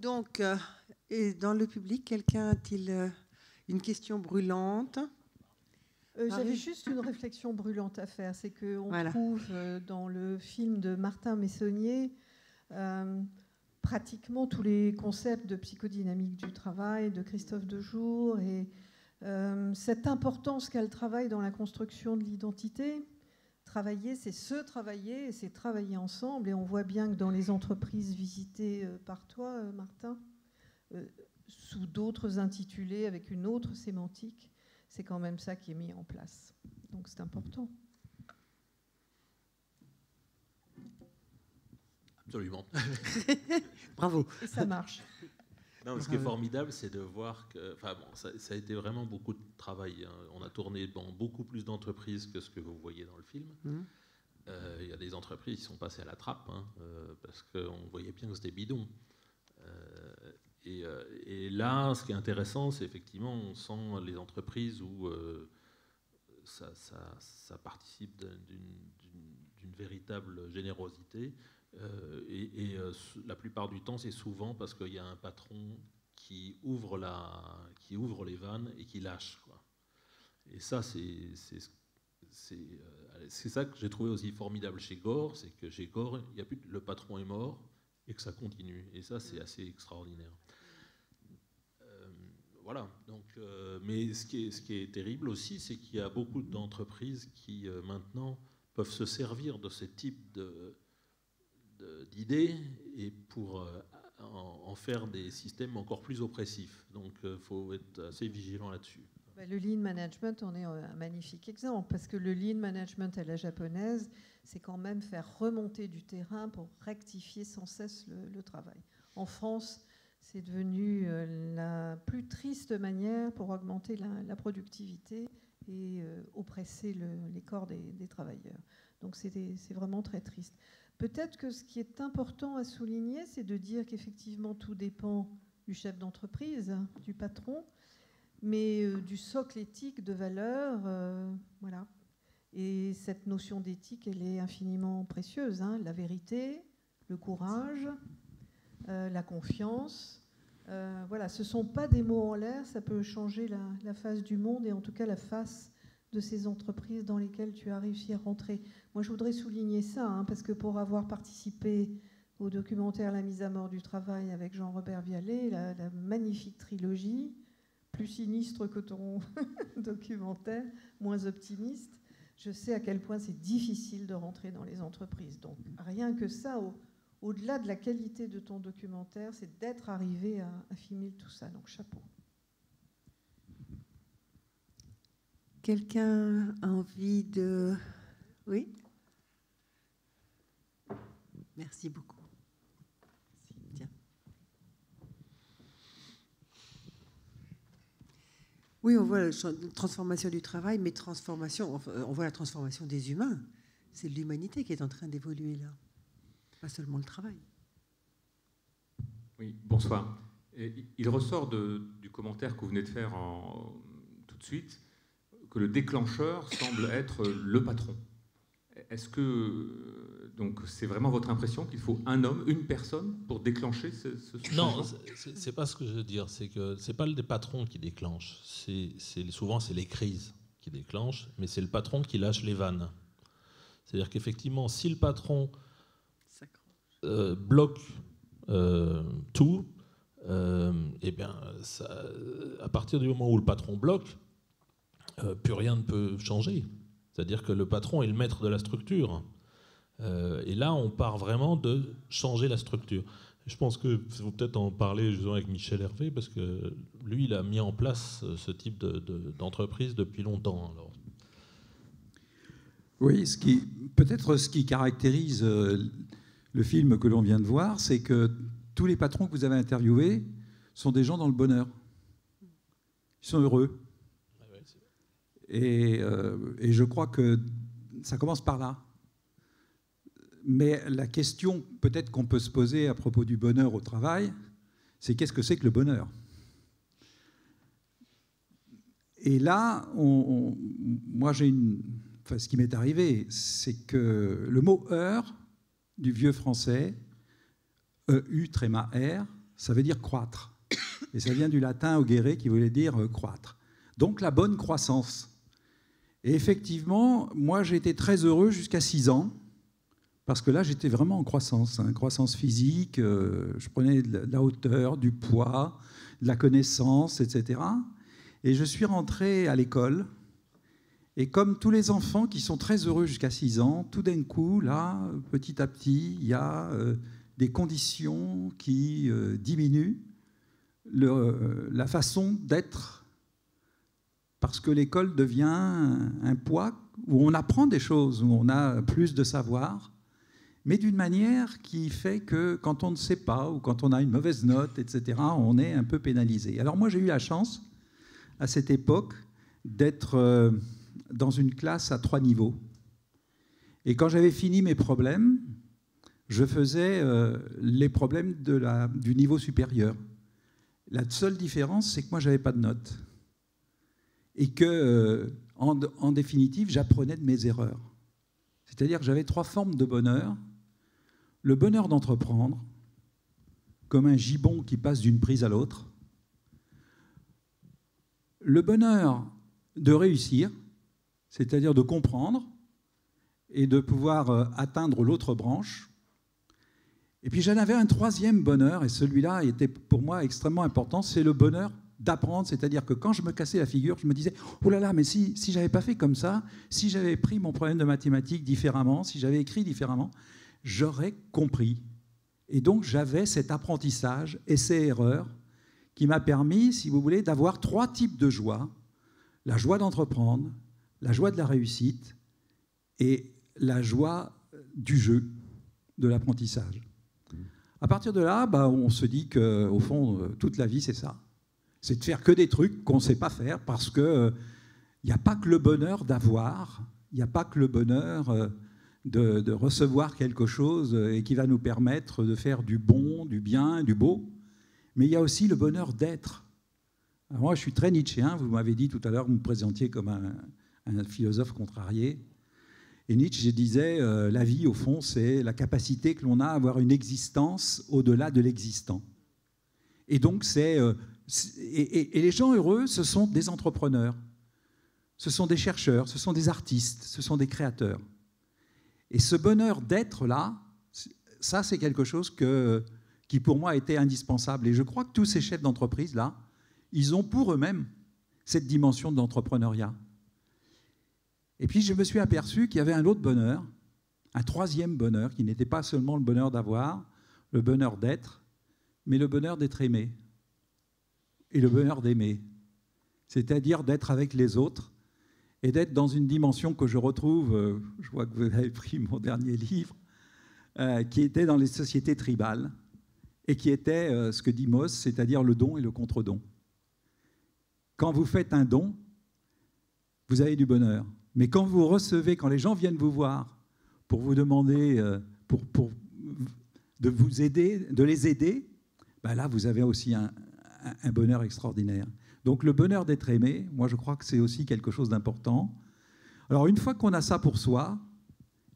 Donc, et dans le public, quelqu'un a-t-il une question brûlante? J'avais juste une réflexion brûlante à faire. C'est qu'on Voilà. trouve dans le film de Martin Messonnier pratiquement tous les concepts de psychodynamique du travail, de Christophe Dejour, et cette importance qu'a le travail dans la construction de l'identité. Travailler, c'est se travailler, et c'est travailler ensemble. Et on voit bien que dans les entreprises visitées par toi, Martin, sous d'autres intitulés, avec une autre sémantique, c'est quand même ça qui est mis en place. Donc c'est important. Absolument. Bravo. Et ça marche. Non, ce qui est formidable, c'est de voir que, enfin bon, ça a été vraiment beaucoup de travail. Hein. On a tourné dans beaucoup plus d'entreprises que ce que vous voyez dans le film. Il y a des entreprises qui sont passées à la trappe, hein, parce qu'on voyait bien que c'était bidon. Et là, ce qui est intéressant, c'est effectivement, on sent les entreprises où ça participe d'une véritable générosité. La plupart du temps, c'est souvent parce qu'il y a un patron qui ouvre les vannes et qui lâche, quoi. Et ça, c'est ça que j'ai trouvé aussi formidable chez Gore, c'est que chez Gore, il y a plus, le patron est mort et que ça continue. Et ça, c'est assez extraordinaire. Voilà. Donc, mais ce qui est terrible aussi, c'est qu'il y a beaucoup d'entreprises qui maintenant peuvent se servir de ce type d'idées et pour en faire des systèmes encore plus oppressifs. Donc il faut être assez vigilant là-dessus. Le lean management en est un magnifique exemple, parce que le lean management à la japonaise, c'est quand même faire remonter du terrain pour rectifier sans cesse le travail. En France, c'est devenu la plus triste manière pour augmenter la productivité et oppresser les corps des travailleurs. Donc c'est vraiment très triste. Peut-être que ce qui est important à souligner, c'est de dire qu'effectivement tout dépend du chef d'entreprise, du patron, mais du socle éthique de valeurs, voilà. Et cette notion d'éthique, elle est infiniment précieuse, hein. La vérité, le courage, la confiance, voilà, ce ne sont pas des mots en l'air, ça peut changer la face du monde et en tout cas la face de ces entreprises dans lesquelles tu as réussi à rentrer. Moi, je voudrais souligner ça, hein, parce que pour avoir participé au documentaire La mise à mort du travail avec Jean-Robert Vialet, la magnifique trilogie, plus sinistre que ton documentaire, moins optimiste, je sais à quel point c'est difficile de rentrer dans les entreprises. Donc rien que ça, au-delà de la qualité de ton documentaire, c'est d'être arrivé à filmer tout ça. Donc chapeau. Quelqu'un a envie de... Oui ? Merci beaucoup. Tiens. Oui, on voit la transformation du travail, mais on voit la transformation des humains. C'est l'humanité qui est en train d'évoluer là, pas seulement le travail. Oui, bonsoir. Il ressort du commentaire que vous venez de faire tout de suite que le déclencheur semble être le patron. Est-ce que donc c'est vraiment votre impression qu'il faut un homme, une personne pour déclencher ce changement ? Non, c'est pas ce que je veux dire. C'est que c'est pas le patron qui déclenche. Souvent c'est les crises qui déclenchent, mais c'est le patron qui lâche les vannes. C'est-à-dire qu'effectivement, si le patron bloque tout, eh bien, à partir du moment où le patron bloque, plus rien ne peut changer. C'est-à-dire que le patron est le maître de la structure. Et là, on part vraiment de changer la structure. Je pense qu'il faut peut-être en parler justement avec Michel Hervé, parce que lui, il a mis en place ce type d'entreprise depuis longtemps. Alors. Oui, peut-être ce qui caractérise le film que l'on vient de voir, c'est que tous les patrons que vous avez interviewés sont des gens dans le bonheur. Ils sont heureux. Et je crois que ça commence par là. Mais la question peut-être qu'on peut se poser à propos du bonheur au travail, c'est qu'est-ce que c'est que le bonheur ? Et là, moi ce qui m'est arrivé, c'est que le mot « heure » du vieux français, E-U-R, ça veut dire croître. Et ça vient du latin augere qui voulait dire croître. Donc la bonne croissance. Et effectivement, moi j'ai été très heureux jusqu'à 6 ans, parce que là j'étais vraiment en croissance, hein, croissance physique, je prenais de la hauteur, du poids, de la connaissance, etc. Et je suis rentré à l'école, et comme tous les enfants qui sont très heureux jusqu'à 6 ans, tout d'un coup, là, petit à petit, il y a des conditions qui diminuent la façon d'être, parce que l'école devient un poids où on apprend des choses, où on a plus de savoir, mais d'une manière qui fait que quand on ne sait pas, ou quand on a une mauvaise note, etc., on est un peu pénalisé. Alors moi, j'ai eu la chance, à cette époque, d'être dans une classe à 3 niveaux. Et quand j'avais fini mes problèmes, je faisais les problèmes du niveau supérieur. La seule différence, c'est que moi, je n'avais pas de notes. Et que, en définitive, j'apprenais de mes erreurs. C'est-à-dire que j'avais 3 formes de bonheur. Le bonheur d'entreprendre, comme un gibon qui passe d'une prise à l'autre. Le bonheur de réussir, c'est-à-dire de comprendre et de pouvoir atteindre l'autre branche. Et puis j'en avais un 3e bonheur, et celui-là était pour moi extrêmement important, c'est le bonheur d'apprendre, c'est-à-dire que quand je me cassais la figure, je me disais « Oh là là, mais si je n'avais pas fait comme ça, si j'avais pris mon problème de mathématiques différemment, si j'avais écrit différemment, j'aurais compris. » Et donc j'avais cet apprentissage, essai-erreur, qui m'a permis, si vous voulez, d'avoir 3 types de joie. La joie d'entreprendre, la joie de la réussite et la joie du jeu, de l'apprentissage. À partir de là, on se dit qu'au fond, toute la vie, c'est ça. C'est de faire que des trucs qu'on ne sait pas faire, parce qu'il n'y a pas que le bonheur d'avoir, il n'y a pas que le bonheur de recevoir quelque chose et qui va nous permettre de faire du bon, du bien, du beau, mais il y a aussi le bonheur d'être. Alors moi, je suis très nietzschéen, vous m'avez dit tout à l'heure, vous me présentiez comme un philosophe contrarié. Et Nietzsche disait, la vie, au fond, c'est la capacité que l'on a à avoir une existence au-delà de l'existant. Et donc, et les gens heureux, ce sont des entrepreneurs, ce sont des chercheurs, ce sont des artistes, ce sont des créateurs. Et ce bonheur d'être là, ça, c'est quelque chose qui, pour moi, était indispensable. Et je crois que tous ces chefs d'entreprise, là, ils ont pour eux-mêmes cette dimension de l'entrepreneuriat. Et puis, je me suis aperçu qu'il y avait un autre bonheur, un 3e bonheur, qui n'était pas seulement le bonheur d'avoir, le bonheur d'être, mais le bonheur d'être aimé et le bonheur d'aimer. C'est-à-dire d'être avec les autres et d'être dans une dimension que je retrouve, je vois que vous avez pris mon dernier livre, qui était dans les sociétés tribales et qui était ce que dit Mauss, c'est-à-dire le don et le contre-don. Quand vous faites un don, vous avez du bonheur. Mais quand vous recevez, quand les gens viennent vous voir pour vous demander, de vous aider, de les aider, là, vous avez aussi un bonheur extraordinaire. Donc le bonheur d'être aimé, moi je crois que c'est aussi quelque chose d'important. Alors une fois qu'on a ça pour soi,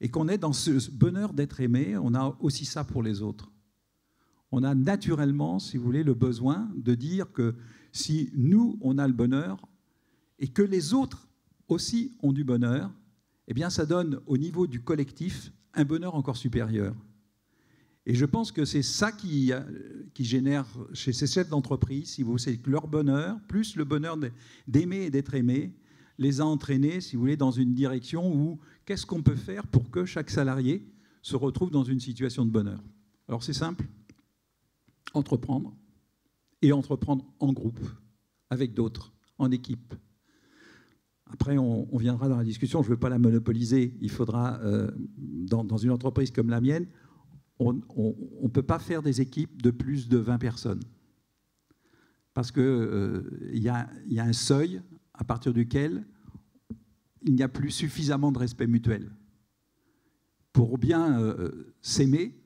et qu'on est dans ce bonheur d'être aimé, on a aussi ça pour les autres. On a naturellement, si vous voulez, le besoin de dire que si nous, on a le bonheur, et que les autres aussi ont du bonheur, eh bien ça donne au niveau du collectif un bonheur encore supérieur. Et je pense que c'est ça qui génère chez ces chefs d'entreprise, si vous voulez, c'est que leur bonheur, plus le bonheur d'aimer et d'être aimé, les a entraînés, si vous voulez, dans une direction où qu'est-ce qu'on peut faire pour que chaque salarié se retrouve dans une situation de bonheur. Alors c'est simple, entreprendre, et entreprendre en groupe, avec d'autres, en équipe. Après, on viendra dans la discussion, je ne veux pas la monopoliser, il faudra, dans une entreprise comme la mienne, on ne peut pas faire des équipes de plus de 20 personnes. Parce qu'il y a un seuil à partir duquel il n'y a plus suffisamment de respect mutuel. Pour bien s'aimer,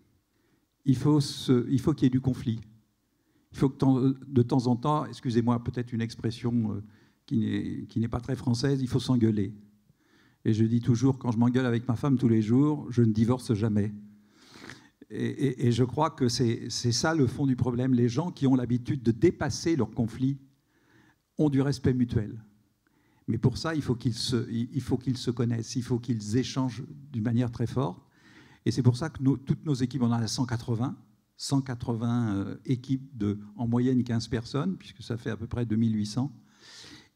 il faut qu'il y ait du conflit. Il faut que de temps en temps, excusez-moi, peut-être une expression qui n'est pas très française, il faut s'engueuler. Et je dis toujours, quand je m'engueule avec ma femme tous les jours, je ne divorce jamais. Et je crois que c'est ça le fond du problème. Les gens qui ont l'habitude de dépasser leurs conflits ont du respect mutuel. Mais pour ça, il faut qu'ils se connaissent, il faut qu'ils échangent d'une manière très forte. Et c'est pour ça que toutes nos équipes, on en a 180 équipes de, en moyenne 15 personnes, puisque ça fait à peu près 2800.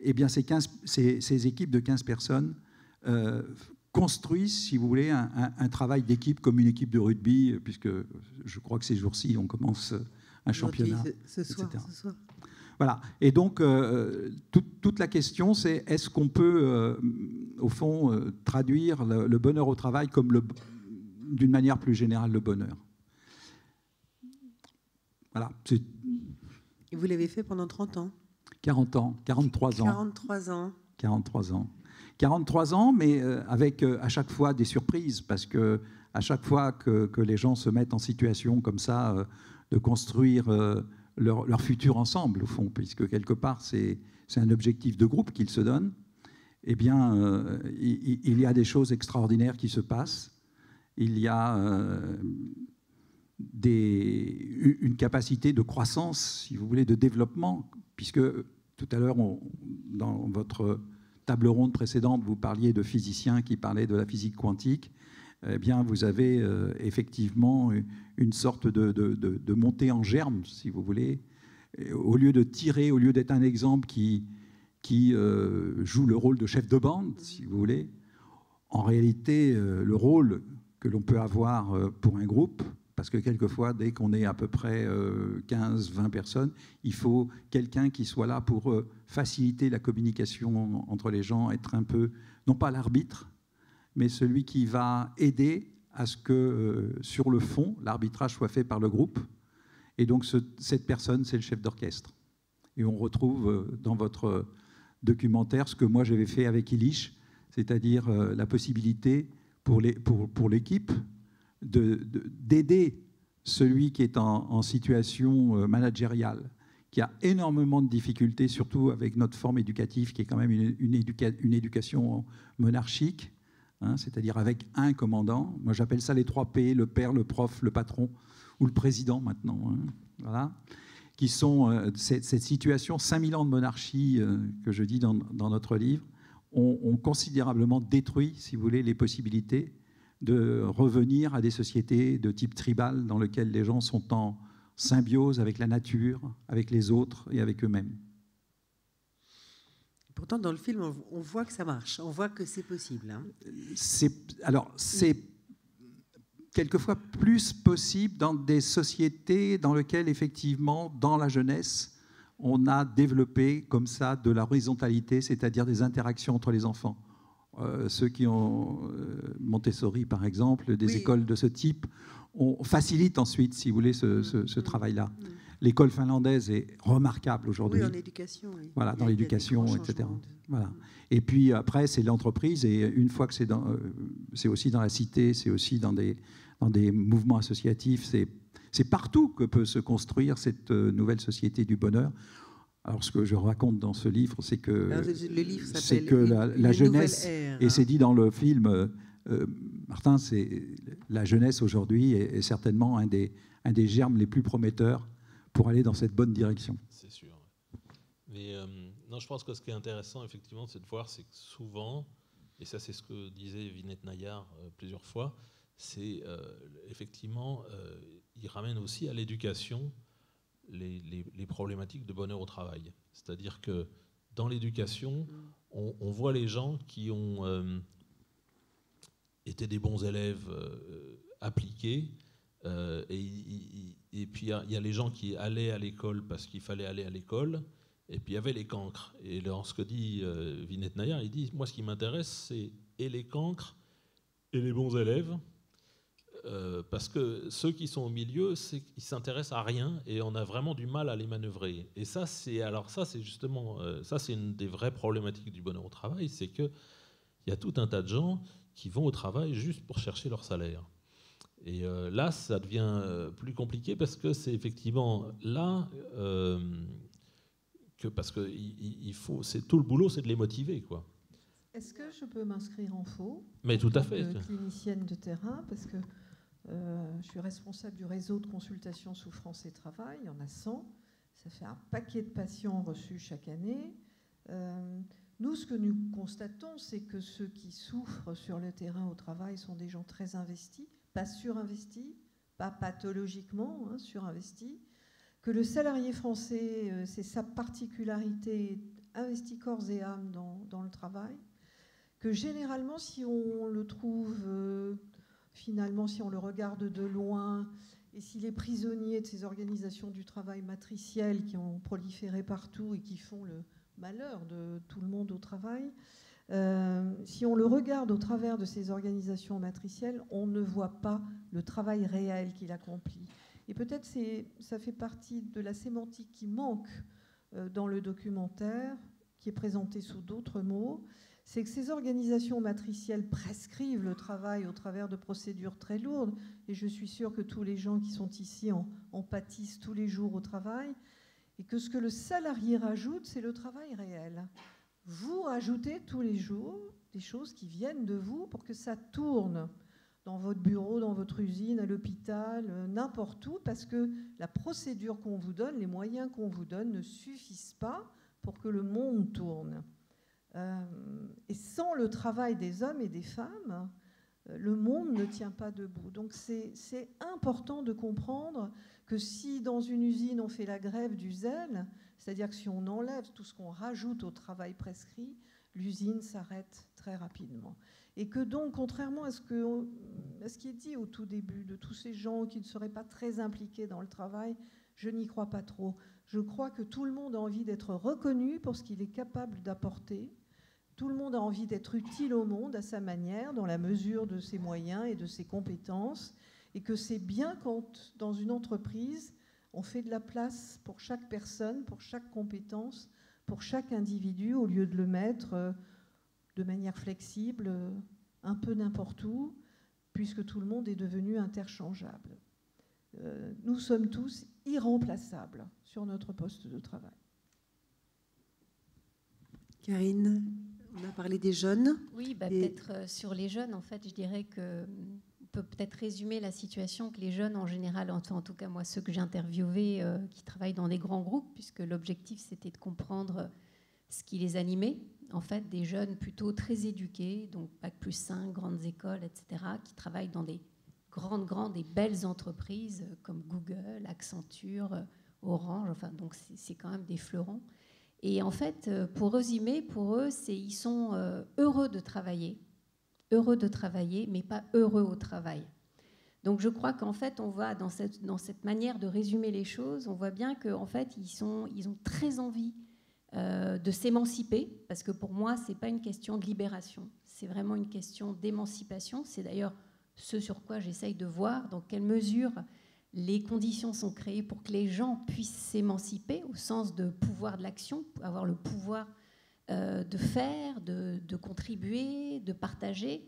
Eh bien, ces équipes de 15 personnes construisent, si vous voulez, un travail d'équipe comme une équipe de rugby, puisque je crois que ces jours-ci, on commence un championnat, ce soir. Voilà. Et donc, toute la question, c'est est-ce qu'on peut, au fond, traduire le bonheur au travail comme, d'une manière plus générale, le bonheur. Voilà. Et vous l'avez fait pendant 30 ans 40 ans, 43 ans. 43 ans. 43 ans. 43 ans, mais avec à chaque fois des surprises, parce que à chaque fois que les gens se mettent en situation comme ça, de construire leur futur ensemble, au fond, puisque quelque part, c'est un objectif de groupe qu'ils se donnent, eh bien, il y a des choses extraordinaires qui se passent. Il y a une capacité de croissance, si vous voulez, de développement, puisque tout à l'heure, dans votre table ronde précédente, vous parliez de physiciens qui parlaient de la physique quantique. Eh bien, vous avez effectivement une sorte de montée en germe, si vous voulez. Et au lieu d'être un exemple qui joue le rôle de chef de bande, si vous voulez, en réalité, le rôle que l'on peut avoir pour un groupe, parce que quelquefois, dès qu'on est à peu près 15-20 personnes, il faut quelqu'un qui soit là pour faciliter la communication entre les gens, être un peu, non pas l'arbitre, mais celui qui va aider à ce que, sur le fond, l'arbitrage soit fait par le groupe. Et donc, cette personne, c'est le chef d'orchestre. Et on retrouve dans votre documentaire ce que moi j'avais fait avec Illich, c'est-à-dire la possibilité pour l'équipe d'aider celui qui est en situation managériale, qui a énormément de difficultés, surtout avec notre forme éducative, qui est quand même une éducation monarchique, hein, c'est-à-dire avec un commandant. Moi, j'appelle ça les 3 P, le père, le prof, le patron, ou le président maintenant. Hein, voilà. Qui sont cette situation, 5000 ans de monarchie, que je dis dans notre livre, ont considérablement détruit, si vous voulez, les possibilités de revenir à des sociétés de type tribal dans lesquelles les gens sont en symbiose avec la nature, avec les autres et avec eux-mêmes. Pourtant, dans le film, on voit que ça marche, on voit que c'est possible. Hein. C'est quelquefois plus possible dans des sociétés dans lesquelles, effectivement, dans la jeunesse, on a développé comme ça de la horizontalité, c'est-à-dire des interactions entre les enfants. Ceux qui ont Montessori, par exemple, des écoles de ce type, on facilite ensuite, si vous voulez, ce travail-là. L'école finlandaise est remarquable aujourd'hui. Oui, en éducation. Oui. Voilà, dans l'éducation, etc. Voilà. Et puis après, c'est l'entreprise. Et une fois que c'est aussi dans la cité, c'est aussi dans des mouvements associatifs, c'est partout que peut se construire cette nouvelle société du bonheur. Alors, ce que je raconte dans ce livre, c'est que, la jeunesse, et c'est dit dans le film, Martin, la jeunesse aujourd'hui est certainement un des germes les plus prometteurs pour aller dans cette bonne direction. C'est sûr. Mais non, je pense que ce qui est intéressant, effectivement, c'est de voir, c'est que souvent, et ça c'est ce que disait Vinette Nayar plusieurs fois, c'est effectivement, il ramène aussi à l'éducation les problématiques de bonheur au travail. C'est-à-dire que dans l'éducation, on voit les gens qui ont été des bons élèves appliqués, et puis il y a les gens qui allaient à l'école parce qu'il fallait aller à l'école, et puis il y avait les cancres. Et alors, ce que dit Vinette Nayar, il dit, moi ce qui m'intéresse, c'est et les cancres et les bons élèves, parce que ceux qui sont au milieu, ils s'intéressent à rien et on a vraiment du mal à les manœuvrer. Et ça, c'est justement, ça c'est une des vraies problématiques du bonheur au travail, c'est qu'il y a tout un tas de gens qui vont au travail juste pour chercher leur salaire. Et là, ça devient plus compliqué parce que c'est effectivement là parce que c'est tout le boulot, c'est de les motiver, quoi. Est-ce que je peux m'inscrire en faux? Mais tout à fait. Clinicienne de terrain, parce que je suis responsable du réseau de consultation souffrance et travail. Il y en a 100. Ça fait un paquet de patients reçus chaque année. Nous, ce que nous constatons, c'est que ceux qui souffrent sur le terrain au travail sont des gens très investis, pas surinvestis, pas pathologiquement, hein, surinvestis. Que le salarié français, c'est sa particularité, investi corps et âme dans le travail. Que généralement, si on le trouve, finalement, si on le regarde de loin, et s'il est prisonnier de ces organisations du travail matricielles qui ont proliféré partout et qui font le malheur de tout le monde au travail, si on le regarde au travers de ces organisations matricielles, on ne voit pas le travail réel qu'il accomplit. Et peut-être ça fait partie de la sémantique qui manque dans le documentaire, qui est présenté sous d'autres mots, c'est que ces organisations matricielles prescrivent le travail au travers de procédures très lourdes, et je suis sûre que tous les gens qui sont ici en pâtissent tous les jours au travail, et que ce que le salarié rajoute, c'est le travail réel. Vous rajoutez tous les jours des choses qui viennent de vous pour que ça tourne dans votre bureau, dans votre usine, à l'hôpital, n'importe où, parce que la procédure qu'on vous donne, les moyens qu'on vous donne ne suffisent pas pour que le monde tourne. Et sans le travail des hommes et des femmes, le monde ne tient pas debout. Donc c'est important de comprendre que si dans une usine on fait la grève du zèle, c'est-à-dire que si on enlève tout ce qu'on rajoute au travail prescrit, l'usine s'arrête très rapidement. Et que donc, contrairement à ce qui est dit au tout début, de tous ces gens qui ne seraient pas très impliqués dans le travail, je n'y crois pas trop. Je crois que tout le monde a envie d'être reconnu pour ce qu'il est capable d'apporter. Tout le monde a envie d'être utile au monde à sa manière, dans la mesure de ses moyens et de ses compétences. Et que c'est bien quand, dans une entreprise, on fait de la place pour chaque personne, pour chaque compétence, pour chaque individu, au lieu de le mettre de manière flexible, un peu n'importe où, puisque tout le monde est devenu interchangeable. Nous sommes tous irremplaçables sur notre poste de travail. Karine, on a parlé des jeunes. Oui, peut-être sur les jeunes, en fait, je dirais qu'on peut peut-être résumer la situation que les jeunes en général, en tout cas moi, ceux que j'ai interviewés, qui travaillent dans des grands groupes, puisque l'objectif c'était de comprendre ce qui les animait, en fait, des jeunes plutôt très éduqués, donc Bac+5, grandes écoles, etc., qui travaillent dans des grandes et belles entreprises comme Google, Accenture, Orange, enfin, donc c'est quand même des fleurons. Et en fait, pour résumer, pour eux, ils sont heureux de travailler, mais pas heureux au travail. Donc je crois qu'en fait, on voit dans cette manière de résumer les choses, on voit bien qu'en fait, ils ont très envie de s'émanciper, parce que pour moi, ce n'est pas une question de libération, c'est vraiment une question d'émancipation. C'est d'ailleurs ce sur quoi j'essaye de voir dans quelle mesure les conditions sont créées pour que les gens puissent s'émanciper au sens de pouvoir de l'action, avoir le pouvoir de faire, de contribuer, de partager.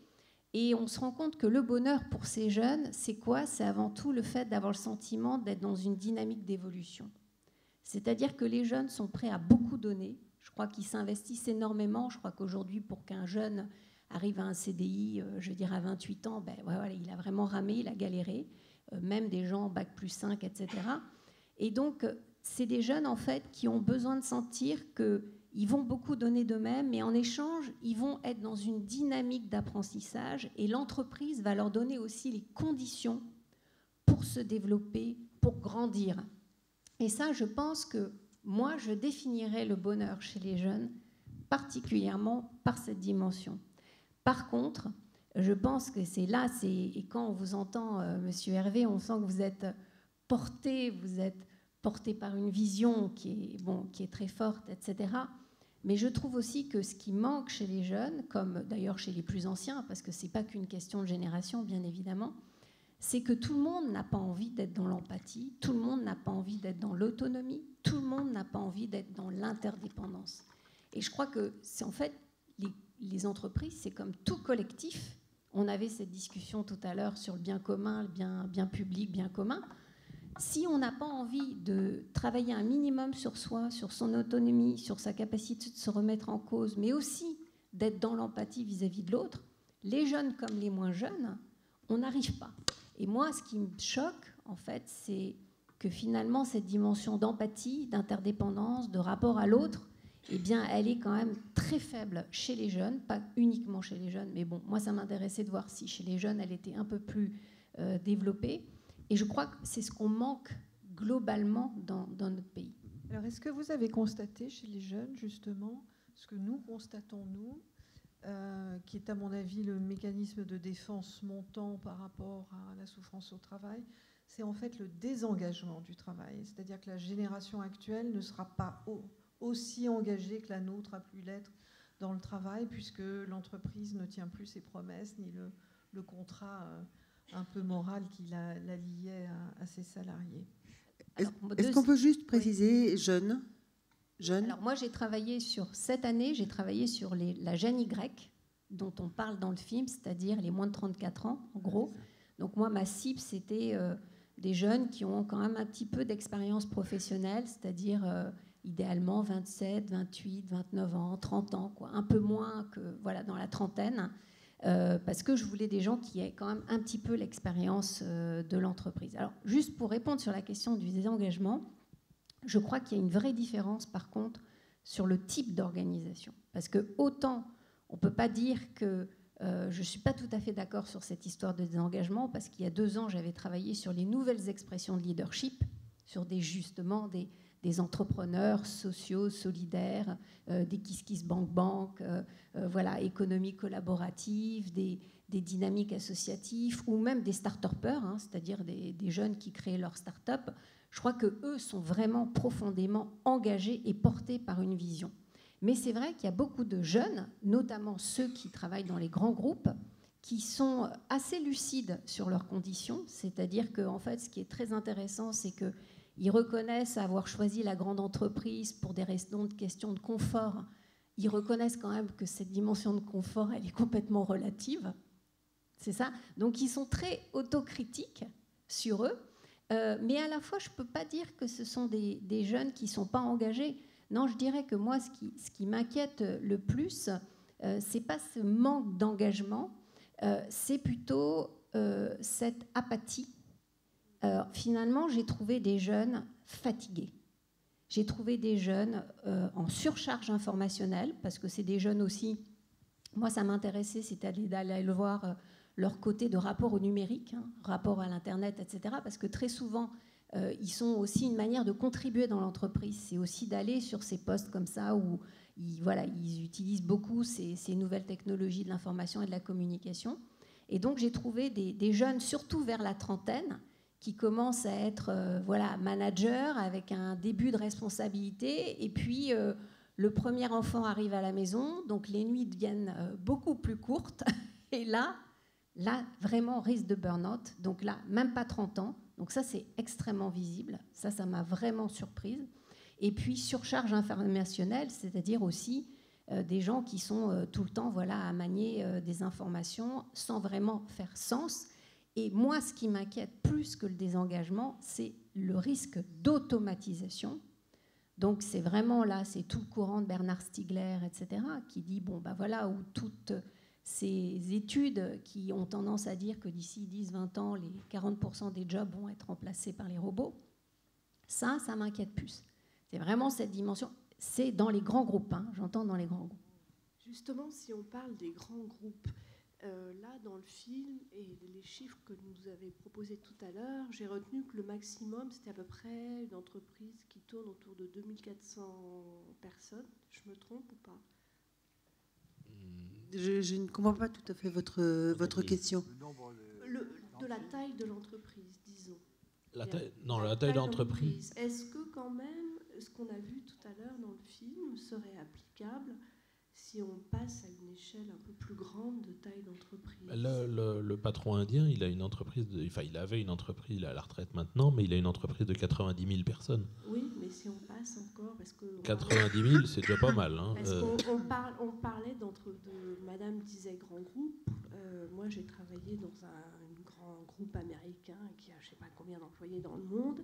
Et on se rend compte que le bonheur pour ces jeunes, c'est quoi ? C'est avant tout le fait d'avoir le sentiment d'être dans une dynamique d'évolution. C'est-à-dire que les jeunes sont prêts à beaucoup donner. Je crois qu'ils s'investissent énormément. Je crois qu'aujourd'hui, pour qu'un jeune arrive à un CDI, je veux dire à 28 ans, voilà, il a vraiment ramé, il a galéré. Même des gens Bac+5, etc. Et donc, c'est des jeunes, en fait, qui ont besoin de sentir qu'ils vont beaucoup donner d'eux-mêmes, mais en échange, ils vont être dans une dynamique d'apprentissage et l'entreprise va leur donner aussi les conditions pour se développer, pour grandir. Et ça, je pense que moi, je définirais le bonheur chez les jeunes particulièrement par cette dimension. Par contre, je pense que c'est là, et quand on vous entend, Monsieur Hervé, on sent que vous êtes porté par une vision qui est très forte, etc. Mais je trouve aussi que ce qui manque chez les jeunes, comme d'ailleurs chez les plus anciens, parce que ce n'est pas qu'une question de génération, bien évidemment, c'est que tout le monde n'a pas envie d'être dans l'empathie, tout le monde n'a pas envie d'être dans l'autonomie, tout le monde n'a pas envie d'être dans l'interdépendance. Et je crois que c'est en fait, les entreprises, c'est comme tout collectif. On avait cette discussion tout à l'heure sur le bien commun, le bien public, bien commun. Si on n'a pas envie de travailler un minimum sur soi, sur son autonomie, sur sa capacité de se remettre en cause, mais aussi d'être dans l'empathie vis-à-vis de l'autre, les jeunes comme les moins jeunes, on n'arrive pas. Et moi, ce qui me choque, en fait, c'est que finalement, cette dimension d'empathie, d'interdépendance, de rapport à l'autre, eh bien, elle est quand même très faible chez les jeunes, pas uniquement chez les jeunes, mais bon, moi, ça m'intéressait de voir si chez les jeunes, elle était un peu plus développée. Et je crois que c'est ce qu'on manque globalement dans notre pays. Alors, est-ce que vous avez constaté chez les jeunes, justement, ce que nous constatons, nous, qui est à mon avis le mécanisme de défense montant par rapport à la souffrance au travail, c'est en fait le désengagement du travail. C'est-à-dire que la génération actuelle ne sera pas aussi engagée que la nôtre a pu l'être dans le travail, puisque l'entreprise ne tient plus ses promesses, ni le contrat un peu moral qui la liait à ses salariés. Est-ce qu'on peut juste préciser jeune? Alors moi, j'ai travaillé cette année, j'ai travaillé sur la gêne Y, dont on parle dans le film, c'est-à-dire les moins de 34 ans, en gros. Donc moi, ma cible, c'était des jeunes qui ont quand même un petit peu d'expérience professionnelle, c'est-à-dire idéalement 27, 28, 29 ans, 30 ans, quoi, un peu moins que dans la trentaine, parce que je voulais des gens qui aient quand même un petit peu l'expérience de l'entreprise. Alors, juste pour répondre sur la question du désengagement, je crois qu'il y a une vraie différence, par contre, sur le type d'organisation. Parce que autant, on ne peut pas dire que je ne suis pas tout à fait d'accord sur cette histoire de désengagement, parce qu'il y a 2 ans, j'avais travaillé sur les nouvelles expressions de leadership, sur justement des entrepreneurs sociaux, solidaires, des kiss-kiss bank-bank, économie collaborative, des dynamiques associatives, ou même des start-upers, c'est-à-dire des jeunes qui créent leur start-up. Je crois qu'eux sont vraiment profondément engagés et portés par une vision. Mais c'est vrai qu'il y a beaucoup de jeunes, notamment ceux qui travaillent dans les grands groupes, qui sont assez lucides sur leurs conditions. C'est-à-dire qu'en fait, ce qui est très intéressant, c'est qu'ils reconnaissent avoir choisi la grande entreprise pour des raisons de questions de confort. Ils reconnaissent quand même que cette dimension de confort, elle est complètement relative. C'est ça. Donc, ils sont très autocritiques sur eux. Mais à la fois, je ne peux pas dire que ce sont des jeunes qui ne sont pas engagés. Non, je dirais que moi, ce qui m'inquiète le plus, ce n'est pas ce manque d'engagement, c'est plutôt cette apathie. Finalement, j'ai trouvé des jeunes fatigués. J'ai trouvé des jeunes en surcharge informationnelle, parce que c'est des jeunes aussi... Moi, ça m'intéressait, c'était d'aller le voir... leur côté de rapport au numérique, rapport à l'Internet, etc. Parce que très souvent, ils sont aussi une manière de contribuer dans l'entreprise. C'est aussi d'aller sur ces postes comme ça où ils utilisent beaucoup ces nouvelles technologies de l'information et de la communication. Et donc, j'ai trouvé des jeunes, surtout vers la trentaine, qui commencent à être managers avec un début de responsabilité. Et puis, le premier enfant arrive à la maison, donc les nuits deviennent beaucoup plus courtes. Et là, vraiment, risque de burn-out. Donc là, même pas 30 ans. Donc ça, c'est extrêmement visible. Ça m'a vraiment surprise. Et puis, surcharge informationnelle, c'est-à-dire aussi des gens qui sont tout le temps à manier des informations sans vraiment faire sens. Et moi, ce qui m'inquiète plus que le désengagement, c'est le risque d'automatisation. Donc c'est vraiment là, c'est tout le courant de Bernard Stiegler, etc., qui dit, où toutes... ces études qui ont tendance à dire que d'ici 10-20 ans, les 40% des jobs vont être remplacés par les robots, ça m'inquiète plus. C'est vraiment cette dimension. C'est dans les grands groupes, j'entends dans les grands groupes. Justement, si on parle des grands groupes, là, dans le film, et les chiffres que nous avez proposés tout à l'heure, j'ai retenu que le maximum, c'était à peu près une entreprise qui tourne autour de 2400 personnes. Je me trompe ou pas ? Je ne comprends pas tout à fait votre question. De la taille de l'entreprise, disons. La taille de l'entreprise. Est-ce que quand même, ce qu'on a vu tout à l'heure dans le film serait applicable si on passe à une échelle un peu plus grande de taille d'entreprise? Le patron indien, il a une entreprise, il avait une entreprise, il est à la retraite maintenant, mais il a une entreprise de 90 000 personnes. Oui, mais si on passe encore, parce que 90 000, c'est déjà pas mal. Parce qu'on parlait Madame disait grand groupe. Moi, j'ai travaillé dans un grand groupe américain qui a je ne sais pas combien d'employés dans le monde,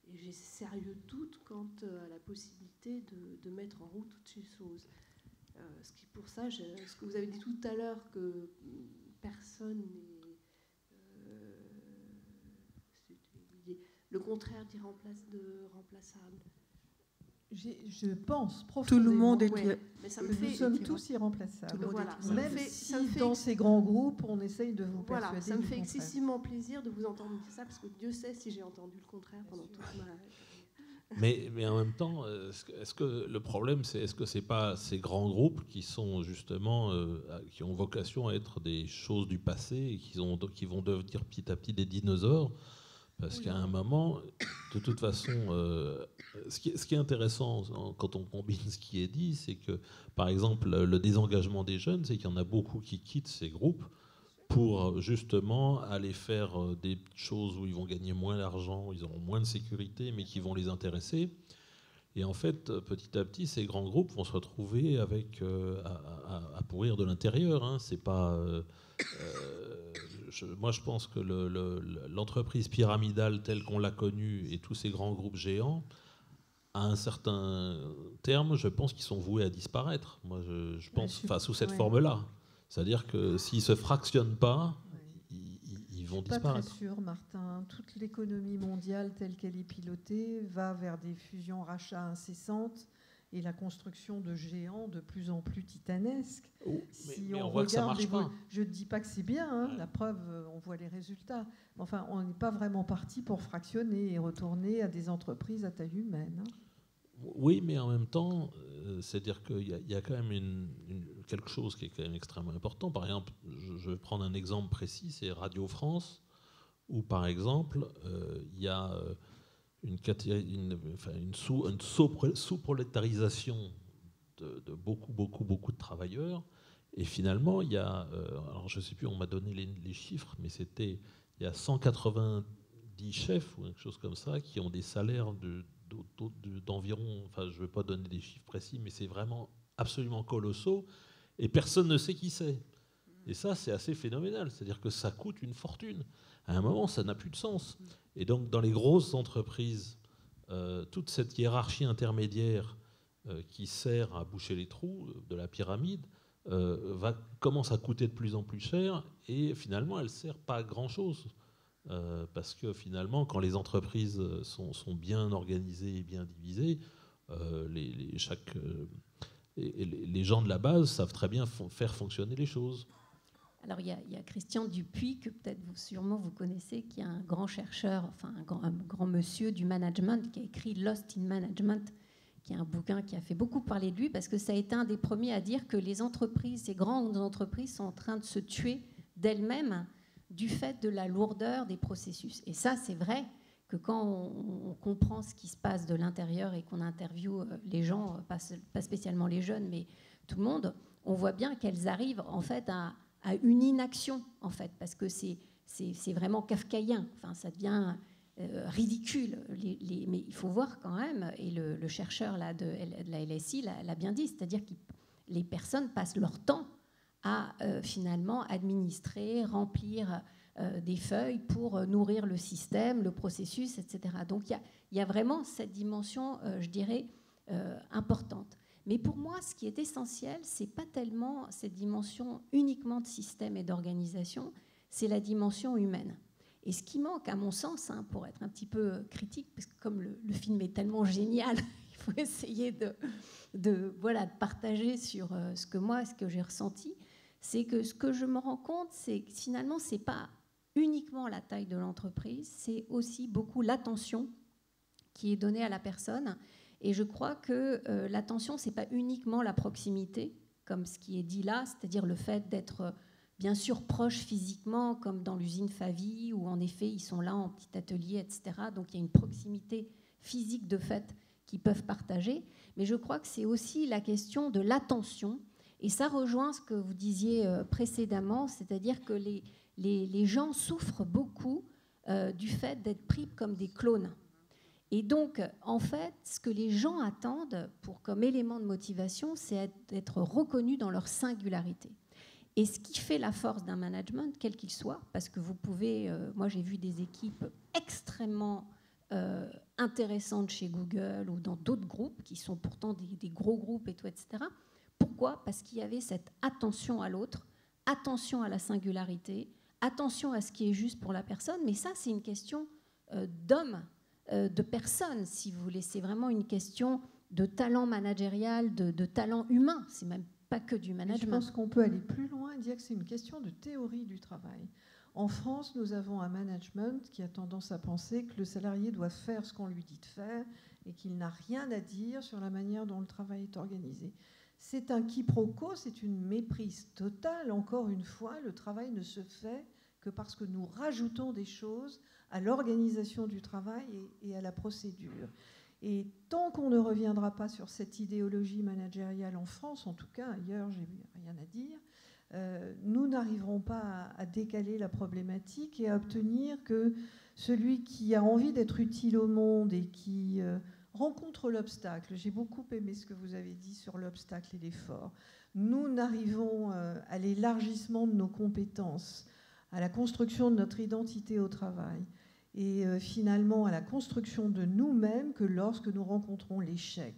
et j'ai sérieux doute quant à la possibilité de mettre en route toutes ces choses. Ce qui, pour ça, ce que vous avez dit tout à l'heure, que personne n'est le contraire d'irremplaçable. Je pense profondément Tout le monde est... Ouais, mais ça me que fait, nous sommes tous irremplaçables. Tout le monde voilà, est- ça me Même fait- si ça me fait dans ces grands groupes, on essaye de vous Voilà, persuader ça me du fait contraire. excessivement plaisir de vous entendre dire ça, parce que Dieu sait si j'ai entendu le contraire pendant toute ma... Mais en même temps, est-ce que le problème, c'est est-ce que c'est pas ces grands groupes qui sont justement qui ont vocation à être des choses du passé et qui vont devenir petit à petit des dinosaures? Parce qu'à un moment, de toute façon, ce qui est intéressant quand on combine ce qui est dit, c'est que, par exemple, le désengagement des jeunes, c'est qu'il y en a beaucoup qui quittent ces groupes pour justement aller faire des choses où ils vont gagner moins d'argent, où ils auront moins de sécurité, mais qui vont les intéresser. Et en fait, petit à petit, ces grands groupes vont se retrouver avec à pourrir de l'intérieur. Hein. C'est pas. Moi, je pense que l'entreprise pyramidale telle qu'on l'a connue et tous ces grands groupes géants, à un certain terme, je pense qu'ils sont voués à disparaître. Moi, je pense, sous cette forme-là. C'est-à-dire que s'ils ne se fractionnent pas, ils vont disparaître. Pas très sûr, Martin. Toute l'économie mondiale telle qu'elle est pilotée va vers des fusions-rachats incessantes et la construction de géants de plus en plus titanesques. Mais on voit que ça marche pas. Je ne dis pas que c'est bien, hein, la preuve, on voit les résultats. Enfin, on n'est pas vraiment parti pour fractionner et retourner à des entreprises à taille humaine. Hein. Oui, mais en même temps, c'est-à-dire qu'il y a quand même quelque chose qui est quand même extrêmement important. Par exemple, je vais prendre un exemple précis, c'est Radio France, où par exemple, il y a une sous-prolétarisation de beaucoup de travailleurs. Et finalement, il y a, alors je ne sais plus, on m'a donné les chiffres, mais il y a 190 chefs ou quelque chose comme ça qui ont des salaires d'environ, enfin je ne vais pas donner des chiffres précis, mais c'est vraiment absolument colossaux, et personne ne sait qui c'est. Et ça, c'est assez phénoménal, c'est-à-dire que ça coûte une fortune. À un moment, ça n'a plus de sens. Et donc, dans les grosses entreprises, toute cette hiérarchie intermédiaire qui sert à boucher les trous de la pyramide commence à coûter de plus en plus cher, et finalement, elle ne sert pas à grand-chose. Parce que finalement, quand les entreprises sont bien organisées et bien divisées, les gens de la base savent très bien faire fonctionner les choses. Alors il y a Christian Dupuis, que peut-être sûrement vous connaissez, qui est un grand chercheur, enfin un grand monsieur du management, qui a écrit Lost in Management, qui est un bouquin qui a fait beaucoup parler de lui, parce que ça a été un des premiers à dire que les entreprises, ces grandes entreprises, sont en train de se tuer d'elles-mêmes du fait de la lourdeur des processus. Et ça, c'est vrai que quand on comprend ce qui se passe de l'intérieur et qu'on interviewe les gens, pas spécialement les jeunes, mais tout le monde, on voit bien qu'elles arrivent en fait à une inaction, en fait, parce que c'est vraiment kafkaïen. Enfin, ça devient ridicule. Mais il faut voir quand même, et le chercheur là, de la LSI l'a bien dit, c'est-à-dire que les personnes passent leur temps à finalement administrer, remplir des feuilles pour nourrir le système, le processus, etc. Donc il y a vraiment cette dimension, je dirais, importante. Mais pour moi, ce qui est essentiel, ce n'est pas tellement cette dimension uniquement de système et d'organisation, c'est la dimension humaine. Et ce qui manque, à mon sens, hein, pour être un petit peu critique, parce que comme le film est tellement génial, il faut essayer de partager sur ce que j'ai ressenti, c'est que ce que je me rends compte, c'est que finalement, ce n'est pas uniquement la taille de l'entreprise, c'est aussi beaucoup l'attention qui est donnée à la personne. Et je crois que l'attention, ce n'est pas uniquement la proximité, comme ce qui est dit là, c'est-à-dire le fait d'être bien sûr proche physiquement, comme dans l'usine Favi, où en effet, ils sont là en petit atelier, etc. Donc il y a une proximité physique de fait qu'ils peuvent partager. Mais je crois que c'est aussi la question de l'attention. Et ça rejoint ce que vous disiez précédemment, c'est-à-dire que les gens souffrent beaucoup du fait d'être pris comme des clones. Et donc, en fait, ce que les gens attendent comme élément de motivation, c'est d'être reconnus dans leur singularité. Et ce qui fait la force d'un management, quel qu'il soit, parce que vous pouvez... moi, j'ai vu des équipes extrêmement intéressantes chez Google ou dans d'autres groupes, qui sont pourtant des gros groupes et tout, etc. Pourquoi ? Parce qu'il y avait cette attention à l'autre, attention à la singularité, attention à ce qui est juste pour la personne. Mais ça, c'est une question d'homme. de personnes, si vous voulez. C'est vraiment une question de talent managérial, de talent humain. C'est même pas que du management. Je pense qu'on peut aller plus loin et dire que c'est une question de théorie du travail. En France, nous avons un management qui a tendance à penser que le salarié doit faire ce qu'on lui dit de faire et qu'il n'a rien à dire sur la manière dont le travail est organisé. C'est un quiproquo, c'est une méprise totale. Encore une fois, le travail ne se fait que parce que nous rajoutons des choses à l'organisation du travail et à la procédure. Et tant qu'on ne reviendra pas sur cette idéologie managériale en France, en tout cas ailleurs, j'ai rien à dire, nous n'arriverons pas à décaler la problématique et à obtenir que celui qui a envie d'être utile au monde et qui rencontre l'obstacle, j'ai beaucoup aimé ce que vous avez dit sur l'obstacle et l'effort, nous n'arrivons à l'élargissement de nos compétences, à la construction de notre identité au travail, et finalement à la construction de nous-mêmes que lorsque nous rencontrons l'échec.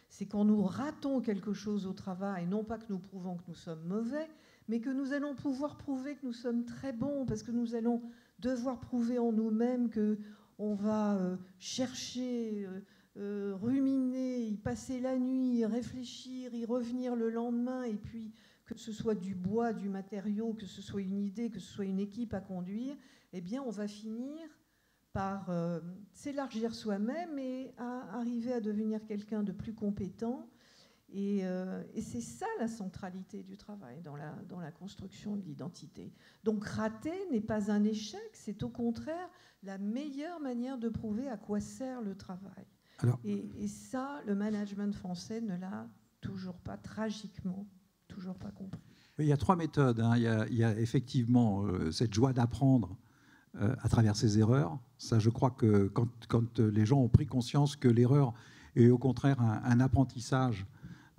C'est quand nous ratons quelque chose au travail, non pas que nous prouvons que nous sommes mauvais, mais que nous allons pouvoir prouver que nous sommes très bons, parce que nous allons devoir prouver en nous-mêmes qu'on va chercher, ruminer, y passer la nuit, y réfléchir, y revenir le lendemain, et puis que ce soit du bois, du matériau, que ce soit une idée, que ce soit une équipe à conduire, eh bien on va finir par s'élargir soi-même et à arriver à devenir quelqu'un de plus compétent. Et c'est ça la centralité du travail dans la construction de l'identité. Donc rater n'est pas un échec, c'est au contraire la meilleure manière de prouver à quoi sert le travail. Alors, et ça, le management français ne l'a toujours pas, tragiquement, toujours pas compris. Il y a 3 méthodes. Hein. Il y a effectivement cette joie d'apprendre à travers ses erreurs. Ça, je crois que quand les gens ont pris conscience que l'erreur est au contraire un apprentissage,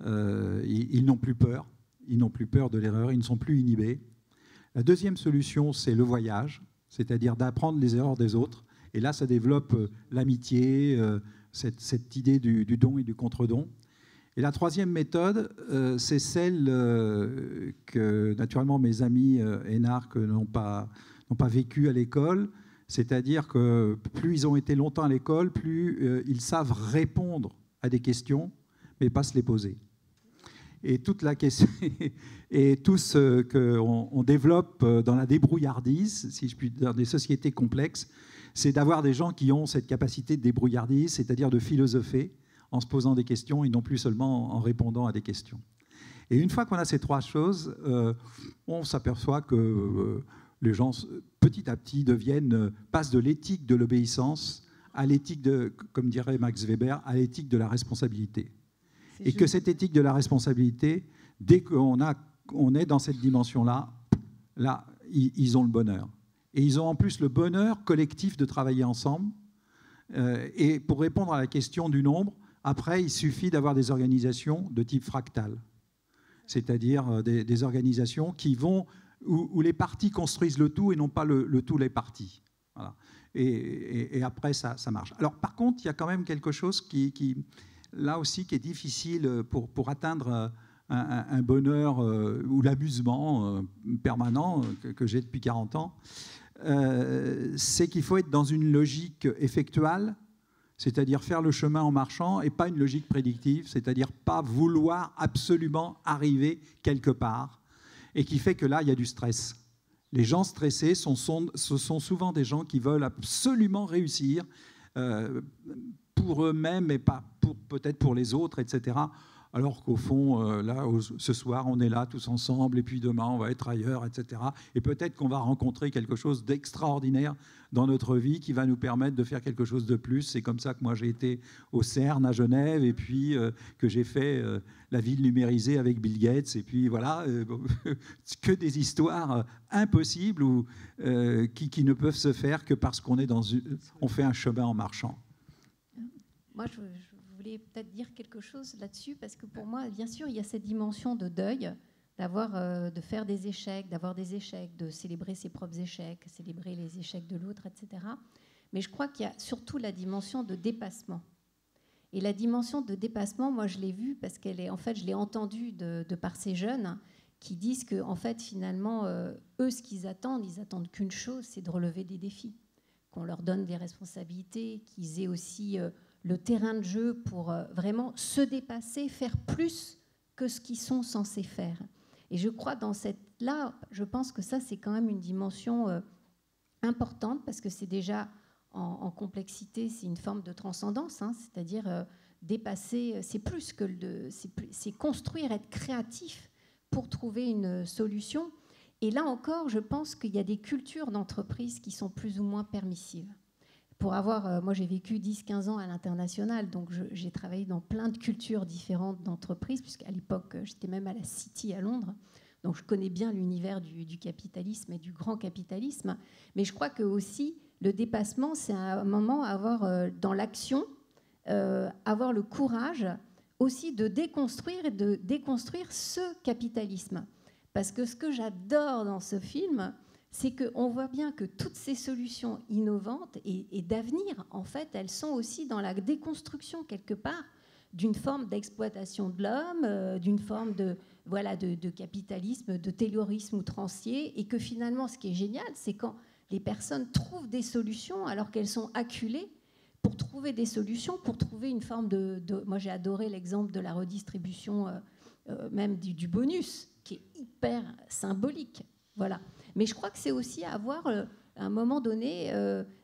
ils n'ont plus peur. Ils n'ont plus peur de l'erreur, ils ne sont plus inhibés. La deuxième solution, c'est le voyage, c'est-à-dire d'apprendre les erreurs des autres. Et là, ça développe l'amitié, cette idée du don et du contre-don. Et la troisième méthode, c'est celle que, naturellement, mes amis énarques n'ont pas vécu à l'école, c'est-à-dire que plus ils ont été longtemps à l'école, plus ils savent répondre à des questions, mais pas se les poser. Et toute la question et tout ce qu'on développe dans la débrouillardise, si je puis dire, des sociétés complexes, c'est d'avoir des gens qui ont cette capacité de débrouillardise, c'est-à-dire de philosopher en se posant des questions et non plus seulement en répondant à des questions. Et une fois qu'on a ces 3 choses, on s'aperçoit que les gens, petit à petit, passent de l'éthique de l'obéissance à l'éthique de, comme dirait Max Weber, à l'éthique de la responsabilité. Et que cette éthique de la responsabilité, dès qu'on est dans cette dimension-là, là, ils ont le bonheur. Et ils ont en plus le bonheur collectif de travailler ensemble. Et pour répondre à la question du nombre, après, il suffit d'avoir des organisations de type fractal. C'est-à-dire des organisations qui vont, où les parties construisent le tout et non pas le tout les parties. Voilà. Et après, ça marche. Alors, par contre, il y a quand même quelque chose là aussi, qui est difficile pour atteindre un bonheur ou l'amusement permanent que j'ai depuis 40 ans. C'est qu'il faut être dans une logique effectuale, c'est-à-dire faire le chemin en marchant, et pas une logique prédictive, c'est-à-dire pas vouloir absolument arriver quelque part, et qui fait que là, il y a du stress. Les gens stressés, ce sont souvent des gens qui veulent absolument réussir pour eux-mêmes et pas peut-être pour les autres, etc. Alors qu'au fond, ce soir, on est là tous ensemble, et puis demain, on va être ailleurs, etc. Et peut-être qu'on va rencontrer quelque chose d'extraordinaire dans notre vie qui va nous permettre de faire quelque chose de plus. C'est comme ça que moi, j'ai été au CERN à Genève, et puis que j'ai fait la ville numérisée avec Bill Gates, et puis voilà, que des histoires impossibles ou qui ne peuvent se faire que parce qu'on on fait un chemin en marchant. Moi, je voulais peut-être dire quelque chose là-dessus, parce que pour moi, bien sûr, il y a cette dimension de deuil, de faire des échecs, d'avoir des échecs, de célébrer ses propres échecs, célébrer les échecs de l'autre, etc. Mais je crois qu'il y a surtout la dimension de dépassement. Et la dimension de dépassement, moi, je l'ai vue parce je l'ai entendue de par ces jeunes qui disent que, en fait, finalement, eux, ce qu'ils attendent, ils attendent qu'une chose, c'est de relever des défis. qu'on leur donne des responsabilités, qu'ils aient aussi le terrain de jeu pour vraiment se dépasser, faire plus que ce qu'ils sont censés faire. Et je crois là, je pense que ça, c'est quand même une dimension importante, parce que c'est déjà en complexité, c'est une forme de transcendance, hein, c'est-à-dire dépasser, c'est plus que c'est construire, être créatif pour trouver une solution. Et là encore, je pense qu'il y a des cultures d'entreprise qui sont plus ou moins permissives. Moi, j'ai vécu 10-15 ans à l'international, donc j'ai travaillé dans plein de cultures différentes d'entreprises, puisqu'à l'époque, j'étais même à la City à Londres, donc je connais bien l'univers du capitalisme et du grand capitalisme. Mais je crois que aussi, le dépassement, c'est un moment à avoir dans l'action, avoir le courage aussi de déconstruire et de déconstruire ce capitalisme. Parce que ce que j'adore dans ce film, c'est qu'on voit bien que toutes ces solutions innovantes et d'avenir, en fait, elles sont aussi dans la déconstruction, quelque part, d'une forme d'exploitation de l'homme, d'une forme de capitalisme, de taylorisme outrancier, et que finalement, ce qui est génial, c'est quand les personnes trouvent des solutions alors qu'elles sont acculées, pour trouver des solutions, pour trouver une forme moi, j'ai adoré l'exemple de la redistribution, même du bonus, qui est hyper symbolique. Voilà. Mais je crois que c'est aussi avoir, à un moment donné,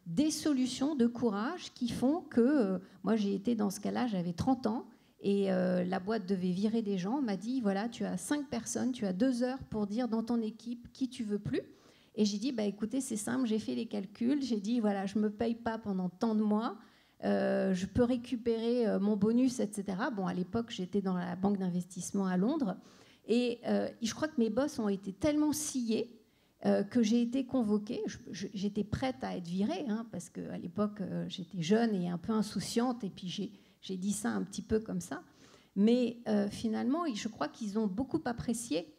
des solutions de courage qui font que... moi, j'ai été dans ce cas-là, j'avais 30 ans, et la boîte devait virer des gens. On m'a dit, voilà, tu as 5 personnes, tu as 2 heures pour dire dans ton équipe qui tu veux plus. Et j'ai dit, écoutez, c'est simple, j'ai fait les calculs. J'ai dit, voilà, je ne me paye pas pendant tant de mois. Je peux récupérer mon bonus, etc. Bon, à l'époque, j'étais dans la banque d'investissement à Londres. Et je crois que mes boss ont été tellement sciés que j'ai été convoquée. J'étais prête à être virée, hein, parce qu'à l'époque, j'étais jeune et un peu insouciante. Et puis, j'ai dit ça un petit peu comme ça. Mais finalement, je crois qu'ils ont beaucoup apprécié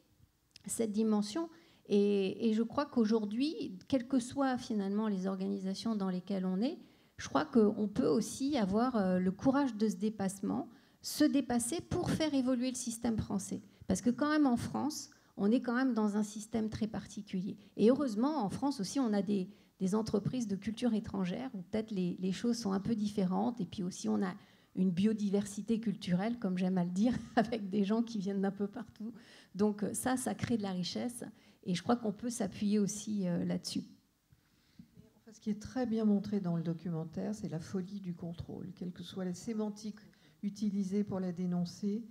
cette dimension. Et je crois qu'aujourd'hui, quelles que soient finalement les organisations dans lesquelles on est, je crois qu'on peut aussi avoir le courage de ce dépassement, se dépasser pour faire évoluer le système français. Parce que quand même en France, on est quand même dans un système très particulier. Et heureusement, en France aussi, on a des entreprises de culture étrangère où peut-être les choses sont un peu différentes. Et puis aussi, on a une biodiversité culturelle, comme j'aime à le dire, avec des gens qui viennent d'un peu partout. Donc ça crée de la richesse. Et je crois qu'on peut s'appuyer aussi là-dessus. Ce qui est très bien montré dans le documentaire, c'est la folie du contrôle, quelle que soit la sémantique utilisée pour la dénoncer.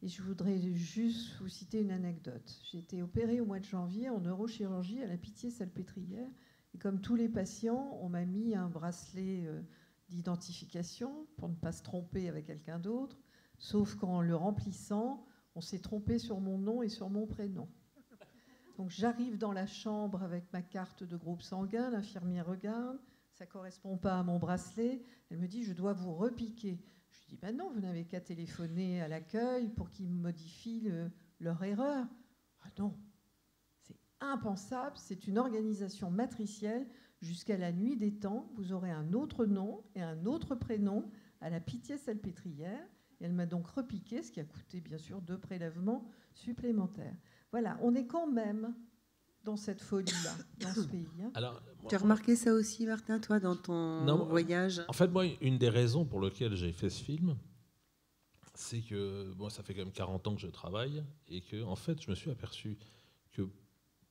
Et je voudrais juste vous citer une anecdote. J'ai été opérée au mois de janvier en neurochirurgie à la Pitié-Salpêtrière. Et comme tous les patients, on m'a mis un bracelet d'identification pour ne pas se tromper avec quelqu'un d'autre. Sauf qu'en le remplissant, on s'est trompé sur mon nom et sur mon prénom. Donc j'arrive dans la chambre avec ma carte de groupe sanguin, l'infirmière regarde, ça ne correspond pas à mon bracelet. Elle me dit, je dois vous repiquer. Je lui dis, ben non, vous n'avez qu'à téléphoner à l'accueil pour qu'ils modifient leur erreur. Ah non, c'est impensable, c'est une organisation matricielle. Jusqu'à la nuit des temps, vous aurez un autre nom et un autre prénom à la Pitié-Salpêtrière. Et elle m'a donc repiqué, ce qui a coûté bien sûr 2 prélèvements supplémentaires. Voilà, on est quand même dans cette folie-là, dans ce pays. Hein. Alors, tu as remarqué ça aussi, Martin, toi, dans ton voyage ? En fait, moi, une des raisons pour lesquelles j'ai fait ce film, c'est que ça fait quand même 40 ans que je travaille, et que, en fait, je me suis aperçu que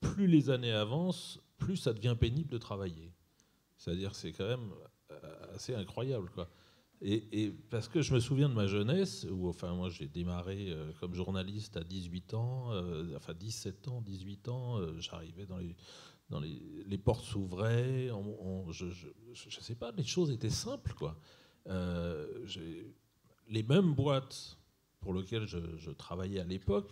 plus les années avancent, plus ça devient pénible de travailler. C'est-à-dire, c'est quand même assez incroyable, quoi. Et parce que je me souviens de ma jeunesse, où moi j'ai démarré comme journaliste à 18 ans, 17 ans, 18 ans, j'arrivais dans les portes s'ouvraient, je sais pas, les choses étaient simples, quoi. Les mêmes boîtes pour lesquelles je travaillais à l'époque,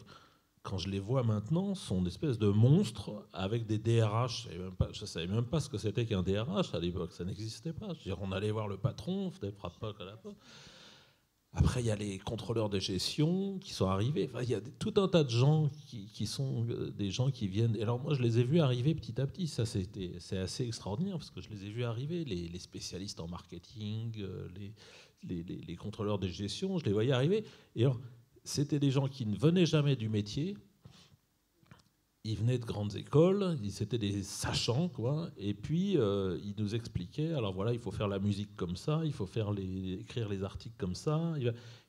quand je les vois maintenant, sont une espèce de monstres avec des DRH. Je ne savais même pas ce que c'était qu'un DRH à l'époque. Ça n'existait pas. Je veux dire, on allait voir le patron, on frappe pas à la porte. Après, il y a les contrôleurs de gestion qui sont arrivés. Enfin, il y a tout un tas de gens qui sont des gens qui viennent. Et alors moi, je les ai vus arriver petit à petit. Ça, c'est assez extraordinaire parce que je les ai vus arriver. Les spécialistes en marketing, les contrôleurs de gestion, je les voyais arriver. Et alors, c'était des gens qui ne venaient jamais du métier. ils venaient de grandes écoles, ils étaient des sachants, quoi. Et puis, ils nous expliquaient, alors voilà, il faut faire la musique comme ça, il faut écrire les articles comme ça.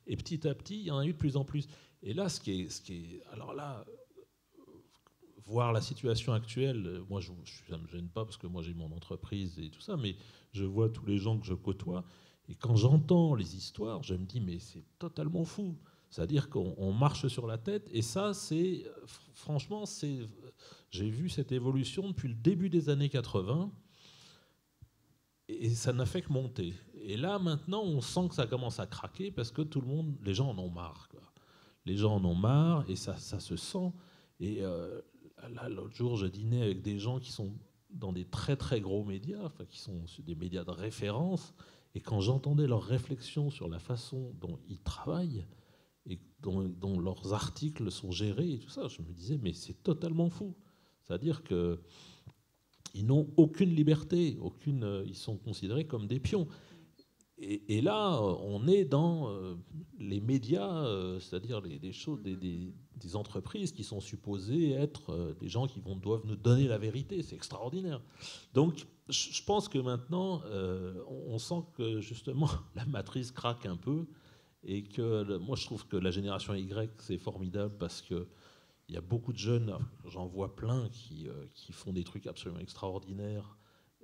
Et petit à petit, il y en a eu de plus en plus. Et là, alors là, voir la situation actuelle, moi, ça ne me gêne pas parce que moi, j'ai mon entreprise et tout ça, mais je vois tous les gens que je côtoie. Et quand j'entends les histoires, je me dis, mais c'est totalement fou. C'est-à-dire qu'on marche sur la tête. Et ça, franchement, j'ai vu cette évolution depuis le début des années 80. Et ça n'a fait que monter. Et là, maintenant, on sent que ça commence à craquer parce que les gens en ont marre, quoi. Les gens en ont marre et ça se sent. Et là, l'autre jour, je dînais avec des gens qui sont dans des très, très gros médias, enfin, qui sont des médias de référence. Et quand j'entendais leurs réflexions sur la façon dont ils travaillent et dont leurs articles sont gérés et tout ça, je me disais, mais c'est totalement fou. C'est-à-dire qu'ils n'ont aucune liberté, ils sont considérés comme des pions. Et là, on est dans les médias, c'est-à-dire des choses, des entreprises qui sont supposées être des gens qui doivent nous donner la vérité. C'est extraordinaire. Donc, je pense que maintenant, on sent que justement la matrice craque un peu et que moi, je trouve que la génération Y, c'est formidable parce que il y a beaucoup de jeunes, j'en vois plein, qui font des trucs absolument extraordinaires.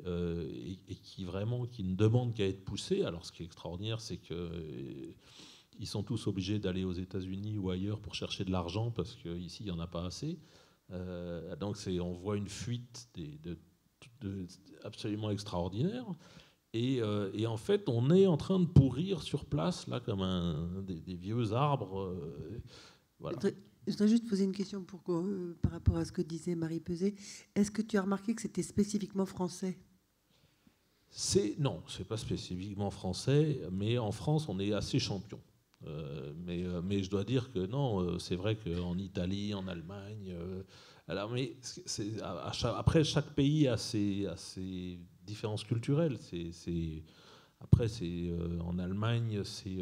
Et qui ne demandent qu'à être poussés. Alors ce qui est extraordinaire, c'est qu'ils sont tous obligés d'aller aux États-Unis ou ailleurs pour chercher de l'argent parce qu'ici il n'y en a pas assez. Donc on voit une fuite absolument extraordinaire. Et en fait, on est en train de pourrir sur place là comme des vieux arbres. Voilà. Je voudrais juste poser une question par rapport à ce que disait Marie Peset. Est-ce que tu as remarqué que c'était spécifiquement français ? Non, c'est pas spécifiquement français, mais en France, on est assez champion. Mais je dois dire que non, c'est vrai qu'en Italie, en Allemagne... alors, mais après, chaque pays a ses différences culturelles. Après, en Allemagne, c'est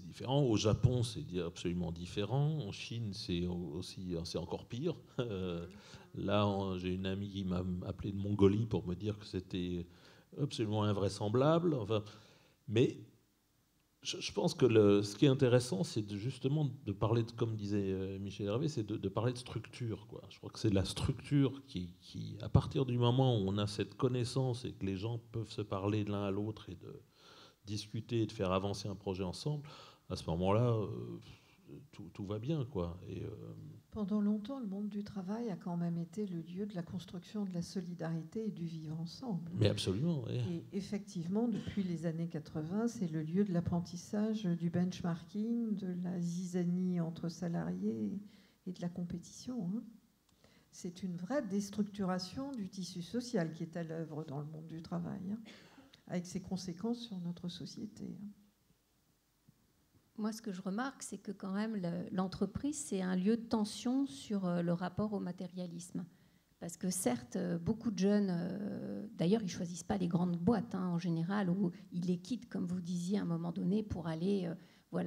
différent. Au Japon, c'est absolument différent. En Chine, c'est encore pire. Là, j'ai une amie qui m'a appelé de Mongolie pour me dire que c'était absolument invraisemblable. Enfin, mais je pense que ce qui est intéressant, c'est justement de parler, comme disait Michel Hervé, c'est de parler de structure, quoi. Je crois que c'est la structure qui, à partir du moment où on a cette connaissance et que les gens peuvent se parler de l'un à l'autre et de discuter et de faire avancer un projet ensemble, à ce moment-là, tout va bien, quoi. Pendant longtemps, le monde du travail a quand même été le lieu de la construction de la solidarité et du vivre ensemble. Mais absolument, oui. Et effectivement, depuis les années 80, c'est le lieu de l'apprentissage, du benchmarking, de la zizanie entre salariés et de la compétition. C'est une vraie déstructuration du tissu social qui est à l'œuvre dans le monde du travail, avec ses conséquences sur notre société. Moi, ce que je remarque, c'est que quand même, l'entreprise, c'est un lieu de tension sur le rapport au matérialisme. Parce que certes, beaucoup de jeunes, d'ailleurs, ils ne choisissent pas les grandes boîtes en général, ou ils les quittent, comme vous disiez, à un moment donné, pour aller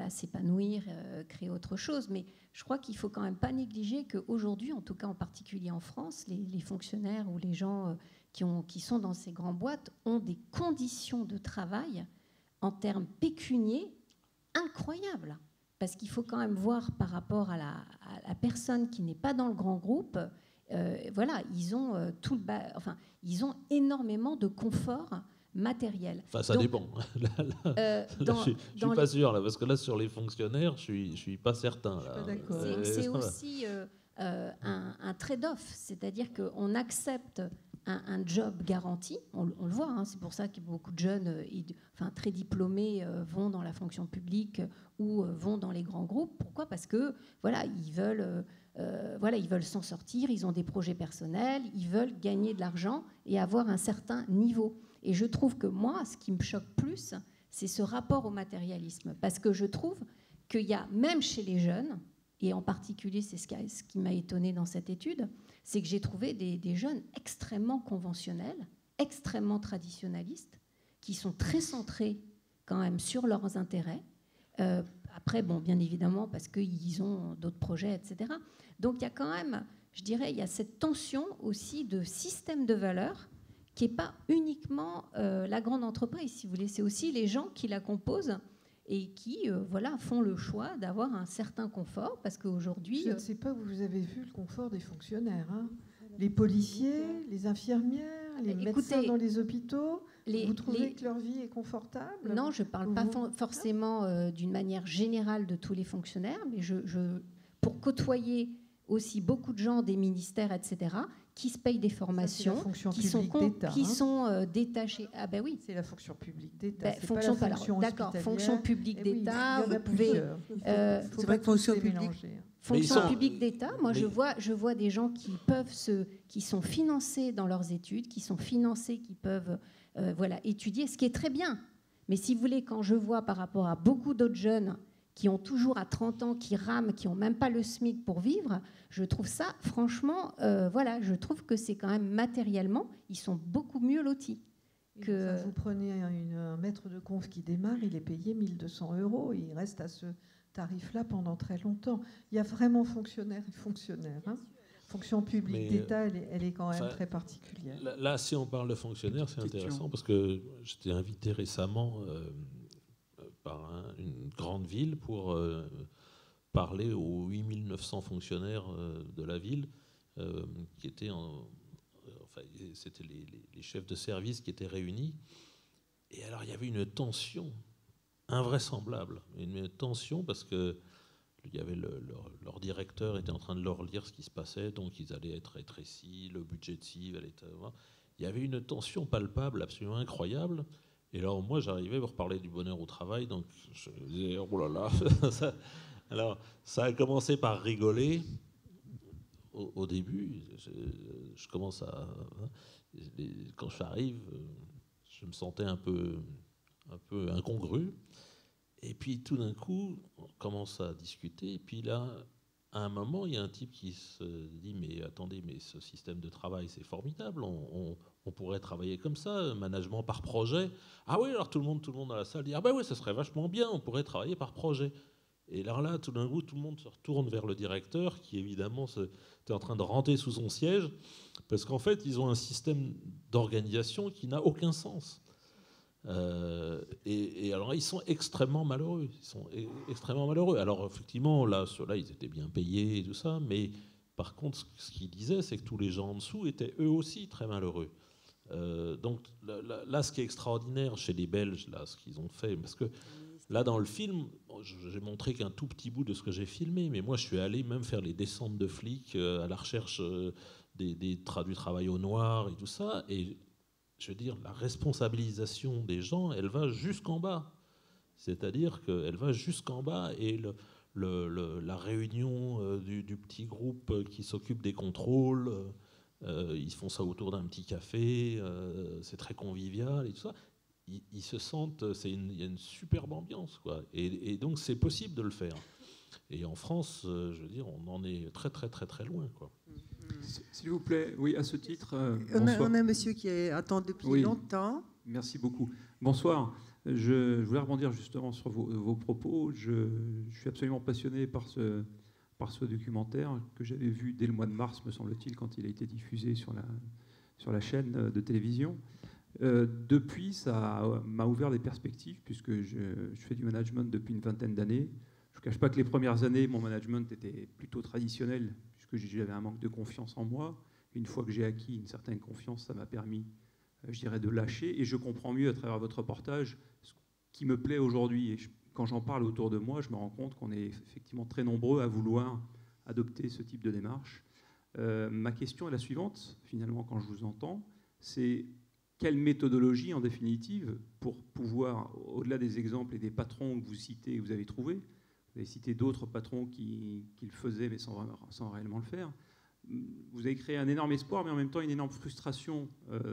s'épanouir, créer autre chose. Mais je crois qu'il ne faut quand même pas négliger qu'aujourd'hui, en tout cas en particulier en France, les fonctionnaires ou les gens qui sont dans ces grandes boîtes ont des conditions de travail en termes pécuniaires incroyables. Parce qu'il faut quand même voir par rapport à la personne qui n'est pas dans le grand groupe, ils ont ils ont énormément de confort matériel. Enfin, ça dépend. Je suis pas sûr, là, parce que là, sur les fonctionnaires, je suis pas certain. Là. C'est aussi un trade-off, c'est-à-dire qu'on accepte un job garanti, on le voit, c'est pour ça que beaucoup de jeunes très diplômés vont dans la fonction publique ou vont dans les grands groupes. Pourquoi ? Parce que ils veulent s'en sortir, ils ont des projets personnels, ils veulent gagner de l'argent et avoir un certain niveau. Et je trouve que moi, ce qui me choque plus, c'est ce rapport au matérialisme. Parce que je trouve qu'il y a, même chez les jeunes, et en particulier, c'est ce qui m'a étonnée dans cette étude, c'est que j'ai trouvé des jeunes extrêmement conventionnels, extrêmement traditionnalistes, qui sont très centrés quand même sur leurs intérêts, après, bon, bien évidemment, parce qu'ils ont d'autres projets, etc. Donc il y a quand même, je dirais, il y a cette tension aussi de système de valeurs qui n'est pas uniquement la grande entreprise, si vous voulez. C'est aussi les gens qui la composent et qui voilà, font le choix d'avoir un certain confort, parce qu'aujourd'hui... Je ne sais pas, vous avez vu le confort des fonctionnaires, hein. Les policiers, les infirmières, les médecins dans les hôpitaux, vous trouvez que leur vie est confortable? Non, je ne parle pas forcément d'une manière générale de tous les fonctionnaires, mais pour côtoyer aussi beaucoup de gens des ministères, etc., qui se payent des formations, qui sont détachés. Ah ben oui. C'est la fonction publique d'État. C'est fonction, pas la fonction hospitalière. D'accord, fonction publique d'État. Vous pouvez. C'est vrai que fonction publique. Fonction publique d'État. Moi, je vois des gens qui sont financés dans leurs études, qui sont financés, qui peuvent étudier, ce qui est très bien. Mais si vous voulez, quand je vois par rapport à beaucoup d'autres jeunes qui ont toujours à 30 ans, qui rament, qui n'ont même pas le SMIC pour vivre, je trouve ça, franchement, je trouve que c'est quand même matériellement, ils sont beaucoup mieux lotis. Vous prenez un maître de conf qui démarre, il est payé 1 200 €, il reste à ce tarif-là pendant très longtemps. Il y a vraiment fonctionnaires et fonctionnaires. Hein. Fonction publique d'État, elle est quand même très particulière. Là, si on parle de fonctionnaires, c'est intéressant parce que j'étais invité récemment par une grande ville pour parler aux 8 900 fonctionnaires de la ville qui étaient c'était les chefs de service qui étaient réunis. Et alors, il y avait une tension invraisemblable. Une tension parce que il y avait leur directeur était en train de leur lire ce qui se passait, donc ils allaient être rétrécis, le budget de cible allait être... Il y avait une tension palpable, absolument incroyable. Et alors, moi, j'arrivais pour parler du bonheur au travail, donc je disais, oh là là. Alors, ça a commencé par rigoler. Au début, je commence à... Quand j'arrive, je me sentais un peu incongru. Et puis, tout d'un coup, on commence à discuter. Et puis là, à un moment, il y a un type qui se dit, mais attendez, mais ce système de travail, c'est formidable. On pourrait travailler comme ça, management par projet. Ah oui, alors tout le monde dans la salle dit, ah ben oui, ça serait vachement bien, on pourrait travailler par projet. Et alors là, tout d'un coup, tout le monde se retourne vers le directeur, qui évidemment était en train de renter sous son siège, parce qu'en fait, ils ont un système d'organisation qui n'a aucun sens. Et alors, ils sont extrêmement malheureux. Alors, effectivement, là, ceux-là, ils étaient bien payés et tout ça, mais par contre, ce qu'ils disaient, c'est que tous les gens en dessous étaient eux aussi très malheureux. Donc là, ce qui est extraordinaire chez les Belges, là, ce qu'ils ont fait, parce que là, dans le film, j'ai montré qu'un tout petit bout de ce que j'ai filmé, mais moi, je suis allé même faire les descentes de flics à la recherche du travail au noir et tout ça, et je veux dire, la responsabilisation des gens, elle va jusqu'en bas. C'est-à-dire qu'elle va jusqu'en bas, et la réunion du petit groupe qui s'occupe des contrôles, ils font ça autour d'un petit café, c'est très convivial et tout ça. Ils se sentent, il y a une superbe ambiance, quoi. Et donc c'est possible de le faire. Et en France, je veux dire, on en est très très très très loin, quoi. S'il vous plaît, oui, à ce titre. On a un monsieur qui attend depuis longtemps. Merci beaucoup. Bonsoir. Je voulais rebondir justement sur vos propos. Je suis absolument passionné par ce documentaire que j'avais vu dès le mois de mars, me semble-t-il, quand il a été diffusé sur la chaîne de télévision. Depuis, ça m'a ouvert des perspectives, puisque je fais du management depuis une vingtaine d'années. Je ne cache pas que les premières années, mon management était plutôt traditionnel, puisque j'avais un manque de confiance en moi. Une fois que j'ai acquis une certaine confiance, ça m'a permis, je dirais, de lâcher. Et je comprends mieux à travers votre reportage ce qui me plaît aujourd'hui. Et quand j'en parle autour de moi, je me rends compte qu'on est effectivement très nombreux à vouloir adopter ce type de démarche. Ma question est la suivante, finalement, quand je vous entends, c'est quelle méthodologie, en définitive, pour pouvoir, au-delà des exemples et des patrons que vous citez, que vous avez trouvés, vous avez cité d'autres patrons qui le faisaient, mais sans réellement le faire. Vous avez créé un énorme espoir, mais en même temps une énorme frustration,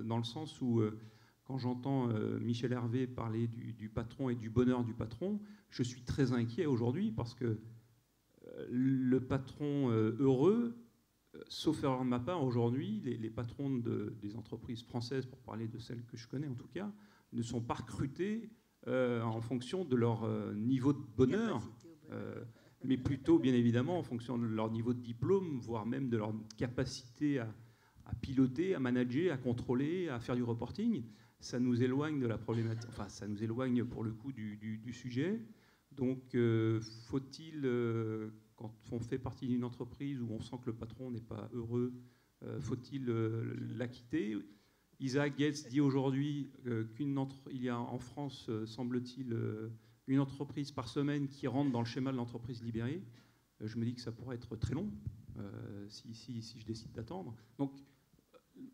dans le sens où, quand j'entends Michel Hervé parler du patron et du bonheur du patron, je suis très inquiet aujourd'hui, parce que le patron heureux, sauf erreur de ma part, aujourd'hui, les patrons des entreprises françaises, pour parler de celles que je connais en tout cas, ne sont pas recrutés en fonction de leur niveau de bonheur. mais plutôt, bien évidemment, en fonction de leur niveau de diplôme, voire même de leur capacité à piloter, à manager, à contrôler, à faire du reporting. Ça nous éloigne de la problématique, enfin, ça nous éloigne pour le coup du sujet. Donc, faut-il, quand on fait partie d'une entreprise où on sent que le patron n'est pas heureux, faut-il la quitter ? Isaac Gates dit aujourd'hui qu'il y a en France, semble-t-il, une entreprise par semaine qui rentre dans le schéma de l'entreprise libérée. Je me dis que ça pourrait être très long si je décide d'attendre. Donc,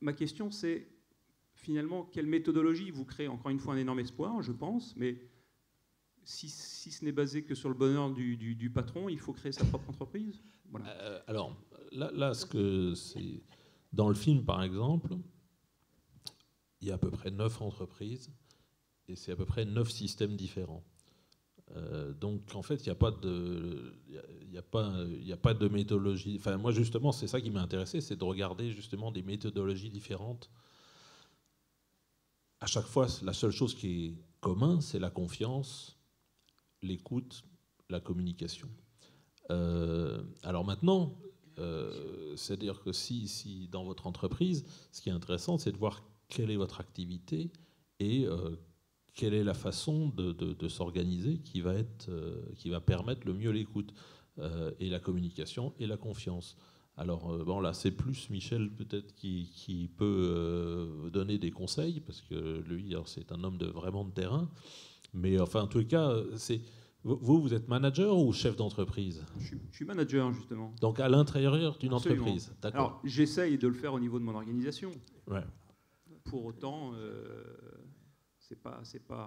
ma question, c'est finalement quelle méthodologie vous crée encore une fois un énorme espoir, je pense, mais si ce n'est basé que sur le bonheur du patron, il faut créer sa propre entreprise. Voilà. Alors, là, ce que c'est dans le film, par exemple, il y a à peu près 9 entreprises et c'est à peu près 9 systèmes différents. Donc, en fait, il n'y a pas de méthodologie. Enfin, moi, justement, c'est ça qui m'a intéressé, c'est de regarder justement des méthodologies différentes. À chaque fois, la seule chose qui est commune, c'est la confiance, l'écoute, la communication. Alors maintenant, c'est-à-dire que si dans votre entreprise, ce qui est intéressant, c'est de voir quelle est votre activité et quelle est la façon de s'organiser qui va permettre le mieux l'écoute et la communication et la confiance. Alors bon, là, c'est plus Michel peut-être qui peut donner des conseils, parce que lui, c'est un homme vraiment de terrain. Mais enfin, en tout cas, vous êtes manager ou chef d'entreprise ? Je suis manager, justement. Donc à l'intérieur d'une Absolument. entreprise, d'accord. Alors, j'essaye de le faire au niveau de mon organisation. Ouais. Pour autant, c'est pas.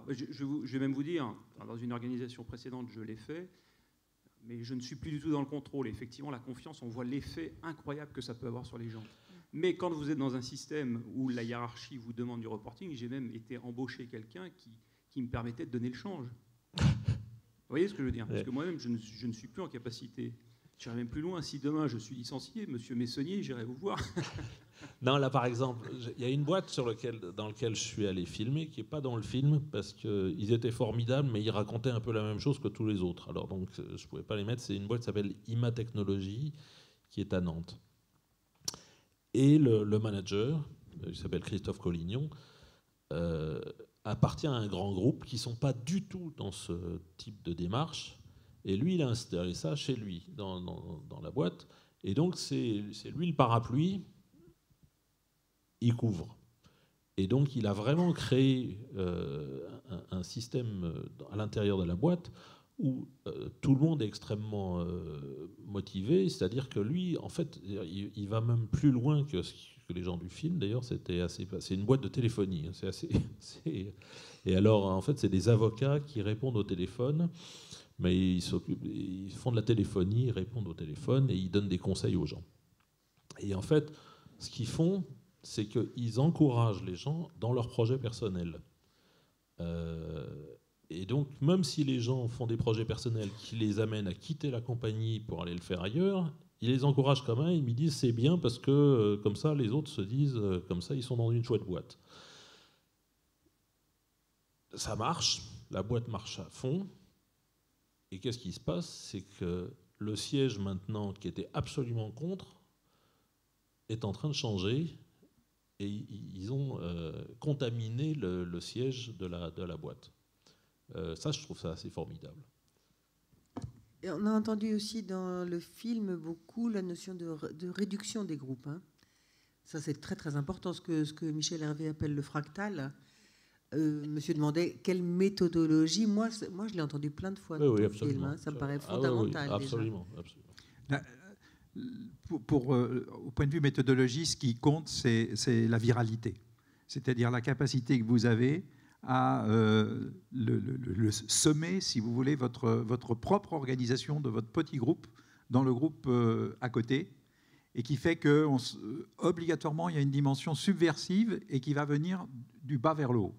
Je vais même vous dire, dans une organisation précédente, je l'ai fait, mais je ne suis plus du tout dans le contrôle. Effectivement, la confiance, on voit l'effet incroyable que ça peut avoir sur les gens. Mais quand vous êtes dans un système où la hiérarchie vous demande du reporting, j'ai même été embauché quelqu'un qui me permettait de donner le change. Vous voyez ce que je veux dire ? Parce que moi-même, je ne suis plus en capacité. J'irai même plus loin. Si demain je suis licencié, monsieur Messonnier, j'irai vous voir. Non, là, par exemple, il y a une boîte dans laquelle je suis allé filmer, qui n'est pas dans le film, parce qu'ils étaient formidables, mais ils racontaient un peu la même chose que tous les autres. Alors, donc, je ne pouvais pas les mettre. C'est une boîte qui s'appelle IMA Technologies, qui est à Nantes. Et le manager, il s'appelle Christophe Collignon, appartient à un grand groupe qui ne sont pas du tout dans ce type de démarche. Et lui, il a installé ça chez lui, dans la boîte. Et donc, c'est lui le parapluie. Il couvre. Et donc, il a vraiment créé un système à l'intérieur de la boîte où tout le monde est extrêmement motivé. C'est-à-dire que lui, en fait, il va même plus loin que les gens du film. D'ailleurs, c'est une boîte de téléphonie. Et alors, en fait, c'est des avocats qui répondent au téléphone, mais ils font de la téléphonie, ils répondent au téléphone et ils donnent des conseils aux gens. Et en fait, ce qu'ils font, c'est qu'ils encouragent les gens dans leurs projets personnels. Et donc, même si les gens font des projets personnels qui les amènent à quitter la compagnie pour aller le faire ailleurs, ils les encouragent quand même, ils me disent c'est bien parce que comme ça, les autres se disent comme ça, ils sont dans une chouette boîte. Ça marche, la boîte marche à fond. Et qu'est-ce qui se passe ? C'est que le siège maintenant, qui était absolument contre, est en train de changer. Et ils ont contaminé le siège de la boîte. Ça, je trouve ça assez formidable. Et on a entendu aussi dans le film beaucoup la notion de réduction des groupes. Hein. Ça, c'est très très important, ce que Michel Hervé appelle le fractal. Monsieur demandait quelle méthodologie. Moi, je l'ai entendu plein de fois dans le film. Hein. Ça me paraît fondamental. Oui, absolument. Au point de vue méthodologie, ce qui compte, c'est la viralité. C'est-à-dire la capacité que vous avez à le semer, si vous voulez, votre propre organisation de votre petit groupe dans le groupe à côté, et qui fait qu'obligatoirement, il y a une dimension subversive et qui va venir du bas vers le haut.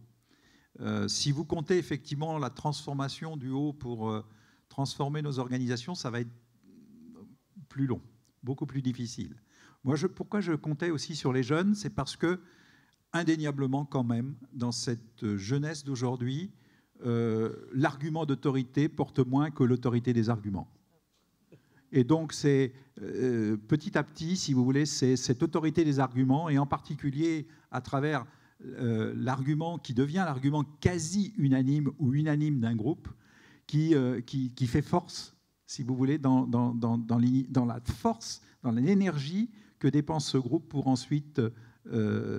Si vous comptez effectivement la transformation du haut pour transformer nos organisations, ça va être plus long, beaucoup plus difficile. Pourquoi je comptais aussi sur les jeunes, c'est parce que, indéniablement quand même, dans cette jeunesse d'aujourd'hui, l'argument d'autorité porte moins que l'autorité des arguments. Et donc, c'est petit à petit, si vous voulez, c'est cette autorité des arguments, et en particulier à travers l'argument qui devient l'argument quasi unanime ou unanime d'un groupe, qui fait force, si vous voulez, dans la force, dans l'énergie que dépense ce groupe pour ensuite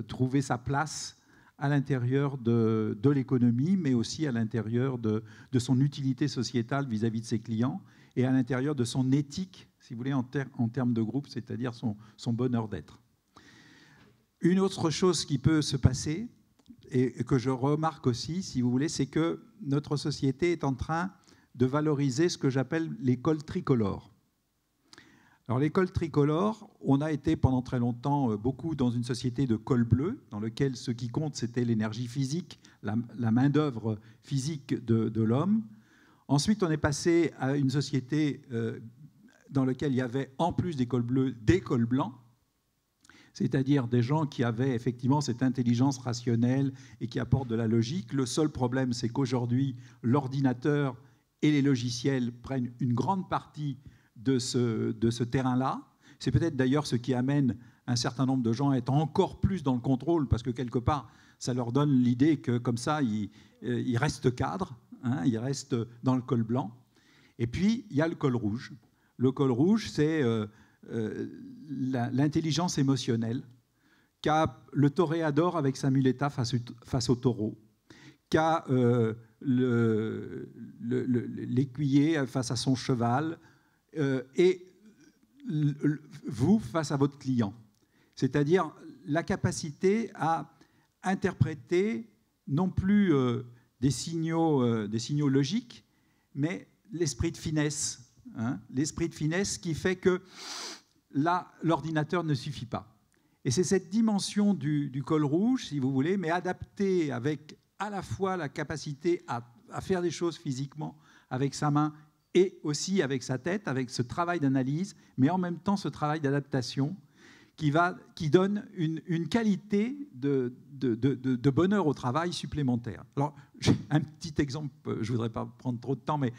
trouver sa place à l'intérieur de l'économie, mais aussi à l'intérieur de son utilité sociétale vis-à-vis de ses clients, et à l'intérieur de son éthique, si vous voulez, en termes de groupe, c'est-à-dire son bonheur d'être. Une autre chose qui peut se passer, et que je remarque aussi, si vous voulez, c'est que notre société est en train de valoriser ce que j'appelle l'école tricolore. Alors l'école tricolore, on a été pendant très longtemps beaucoup dans une société de col bleu, dans lequel ce qui compte, c'était l'énergie physique, la main-d'œuvre physique de l'homme. Ensuite, on est passé à une société dans laquelle il y avait, en plus des cols bleus, des cols blancs, c'est-à-dire des gens qui avaient effectivement cette intelligence rationnelle et qui apportent de la logique. Le seul problème, c'est qu'aujourd'hui, l'ordinateur et les logiciels prennent une grande partie de ce terrain-là. C'est peut-être d'ailleurs ce qui amène un certain nombre de gens à être encore plus dans le contrôle, parce que quelque part, ça leur donne l'idée que comme ça, ils restent cadres. Hein, il reste dans le col blanc. Et puis, il y a le col rouge. Le col rouge, c'est l'intelligence émotionnelle qu'a le toréador avec sa muleta face au taureau, qu'a l'écuyer face à son cheval, et vous face à votre client. C'est-à-dire la capacité à interpréter non plus des signaux logiques, mais l'esprit de finesse. Hein, l'esprit de finesse qui fait que là, l'ordinateur ne suffit pas. Et c'est cette dimension du col rouge, si vous voulez, mais adaptée avec à la fois la capacité à faire des choses physiquement avec sa main et aussi avec sa tête, avec ce travail d'analyse, mais en même temps ce travail d'adaptation qui donne une qualité de bonheur au travail supplémentaire. Alors, un petit exemple, je ne voudrais pas prendre trop de temps, mais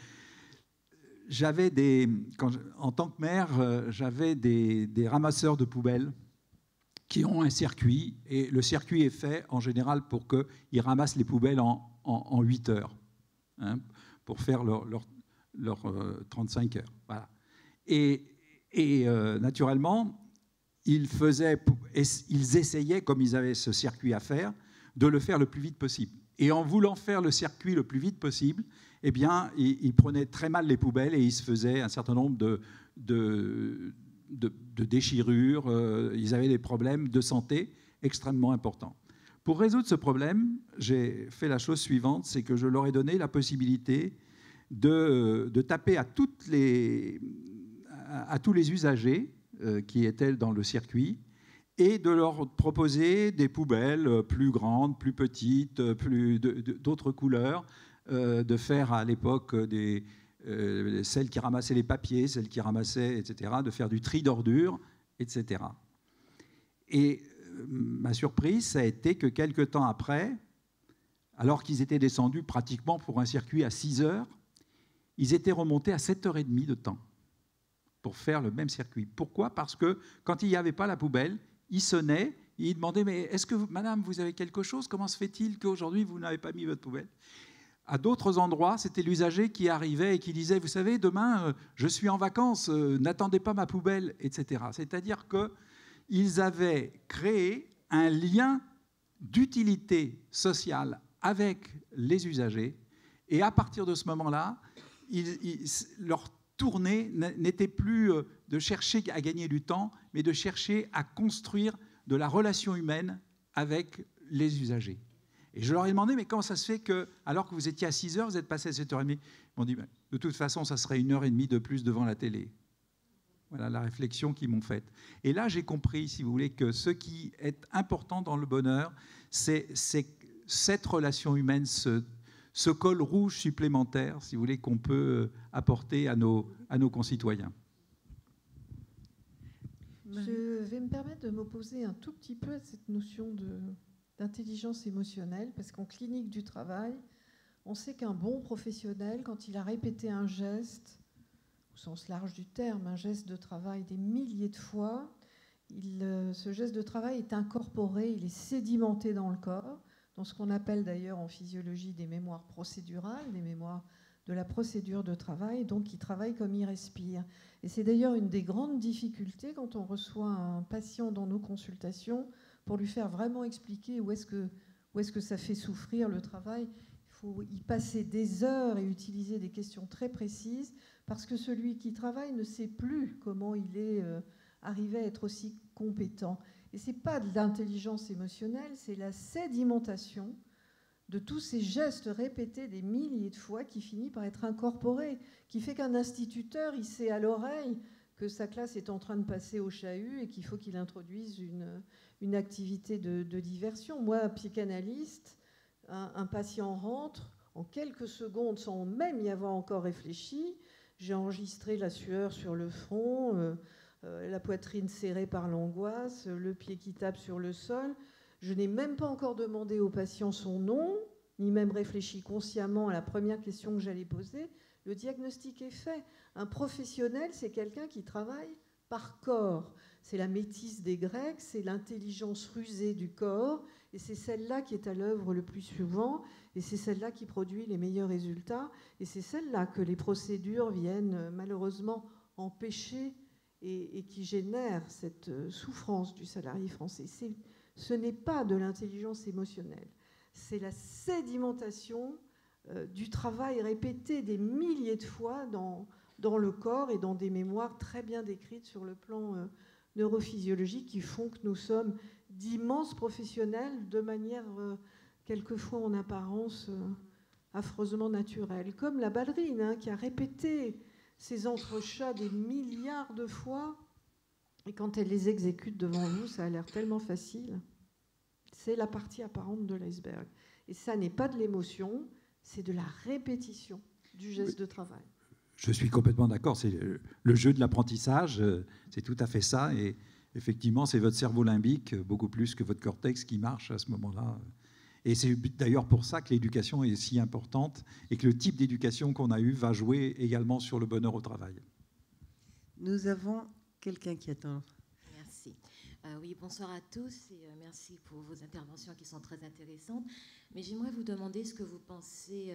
en tant que maire, j'avais des ramasseurs de poubelles qui ont un circuit, et le circuit est fait en général pour qu'ils ramassent les poubelles en 8 heures, hein, pour faire leurs 35 heures. Voilà. Et naturellement, ils essayaient, comme ils avaient ce circuit à faire, de le faire le plus vite possible. Et en voulant faire le circuit le plus vite possible, eh bien, ils prenaient très mal les poubelles et ils se faisaient un certain nombre de déchirures. Ils avaient des problèmes de santé extrêmement importants. Pour résoudre ce problème, j'ai fait la chose suivante, c'est que je leur ai donné la possibilité de taper à tous les usagers qui étaient dans le circuit, et de leur proposer des poubelles plus grandes, plus petites, d'autres couleurs, de faire à l'époque celles qui ramassaient les papiers, celles qui ramassaient, etc., de faire du tri d'ordures, etc. Et ma surprise, ça a été que quelque temps après, alors qu'ils étaient descendus pratiquement pour un circuit à 6 heures, ils étaient remontés à 7h30 de temps pour faire le même circuit. Pourquoi ? Parce que quand il n'y avait pas la poubelle, ils sonnaient, et ils demandaient « Mais est-ce que, madame, vous avez quelque chose ? Comment se fait-il qu'aujourd'hui, vous n'avez pas mis votre poubelle ?» À d'autres endroits, c'était l'usager qui arrivait et qui disait « Vous savez, demain, je suis en vacances, n'attendez pas ma poubelle, etc. » C'est-à-dire qu'ils avaient créé un lien d'utilité sociale avec les usagers, et à partir de ce moment-là, leur tournée n'était plus de chercher à gagner du temps, mais de chercher à construire de la relation humaine avec les usagers. Et je leur ai demandé, mais comment ça se fait que, alors que vous étiez à 6 heures, vous êtes passé à 7h30 ? Ils m'ont dit, de toute façon, ça serait 1h30 de plus devant la télé. Voilà la réflexion qu'ils m'ont faite. Et là, j'ai compris, si vous voulez, que ce qui est important dans le bonheur, c'est cette relation humaine, ce col rouge supplémentaire, si vous voulez, qu'on peut apporter à nos concitoyens. Je vais me permettre de m'opposer un tout petit peu à cette notion d'intelligence émotionnelle, parce qu'en clinique du travail, On sait qu'un bon professionnel, quand il a répété un geste, au sens large du terme, un geste de travail des milliers de fois, ce geste de travail est incorporé, il est sédimenté dans le corps, dans ce qu'on appelle d'ailleurs en physiologie des mémoires procédurales, des mémoires de la procédure de travail, donc il travaille comme il respire. Et c'est d'ailleurs une des grandes difficultés quand on reçoit un patient dans nos consultations pour lui faire vraiment expliquer où est-ce que ça fait souffrir le travail. Il faut y passer des heures et utiliser des questions très précises parce que celui qui travaille ne sait plus comment il est arrivé à être aussi compétent. Et ce n'est pas de l'intelligence émotionnelle, c'est la sédimentation de tous ces gestes répétés des milliers de fois qui finit par être incorporé, qui fait qu'un instituteur, il sait à l'oreille que sa classe est en train de passer au chahut et qu'il faut qu'il introduise une activité de diversion. Moi, psychanalyste, un patient rentre, en quelques secondes, sans même y avoir encore réfléchi, j'ai enregistré la sueur sur le front, la poitrine serrée par l'angoisse, le pied qui tape sur le sol. Je n'ai même pas encore demandé au patient son nom, ni même réfléchi consciemment à la première question que j'allais poser. Le diagnostic est fait. Un professionnel, c'est quelqu'un qui travaille par corps. C'est la métisse des Grecs, c'est l'intelligence rusée du corps, et c'est celle-là qui est à l'œuvre le plus souvent, et c'est celle-là qui produit les meilleurs résultats, et c'est celle-là que les procédures viennent malheureusement empêcher et qui génère cette souffrance du salarié français. Ce n'est pas de l'intelligence émotionnelle, c'est la sédimentation du travail répété des milliers de fois dans le corps et dans des mémoires très bien décrites sur le plan neurophysiologique qui font que nous sommes d'immenses professionnels de manière quelquefois en apparence affreusement naturelle. Comme la ballerine qui a répété ces entrechats des milliards de fois et quand elle les exécute devant vous, ça a l'air tellement facile. C'est la partie apparente de l'iceberg. Et ça n'est pas de l'émotion, c'est de la répétition du geste de travail. Je suis complètement d'accord, c'est le jeu de l'apprentissage, c'est tout à fait ça. Et effectivement, c'est votre cerveau limbique, beaucoup plus que votre cortex, qui marche à ce moment-là. Et c'est d'ailleurs pour ça que l'éducation est si importante et que le type d'éducation qu'on a eu va jouer également sur le bonheur au travail. Nous avons quelqu'un qui attend. Merci. Oui, bonsoir à tous et merci pour vos interventions qui sont très intéressantes. Mais j'aimerais vous demander ce que vous pensez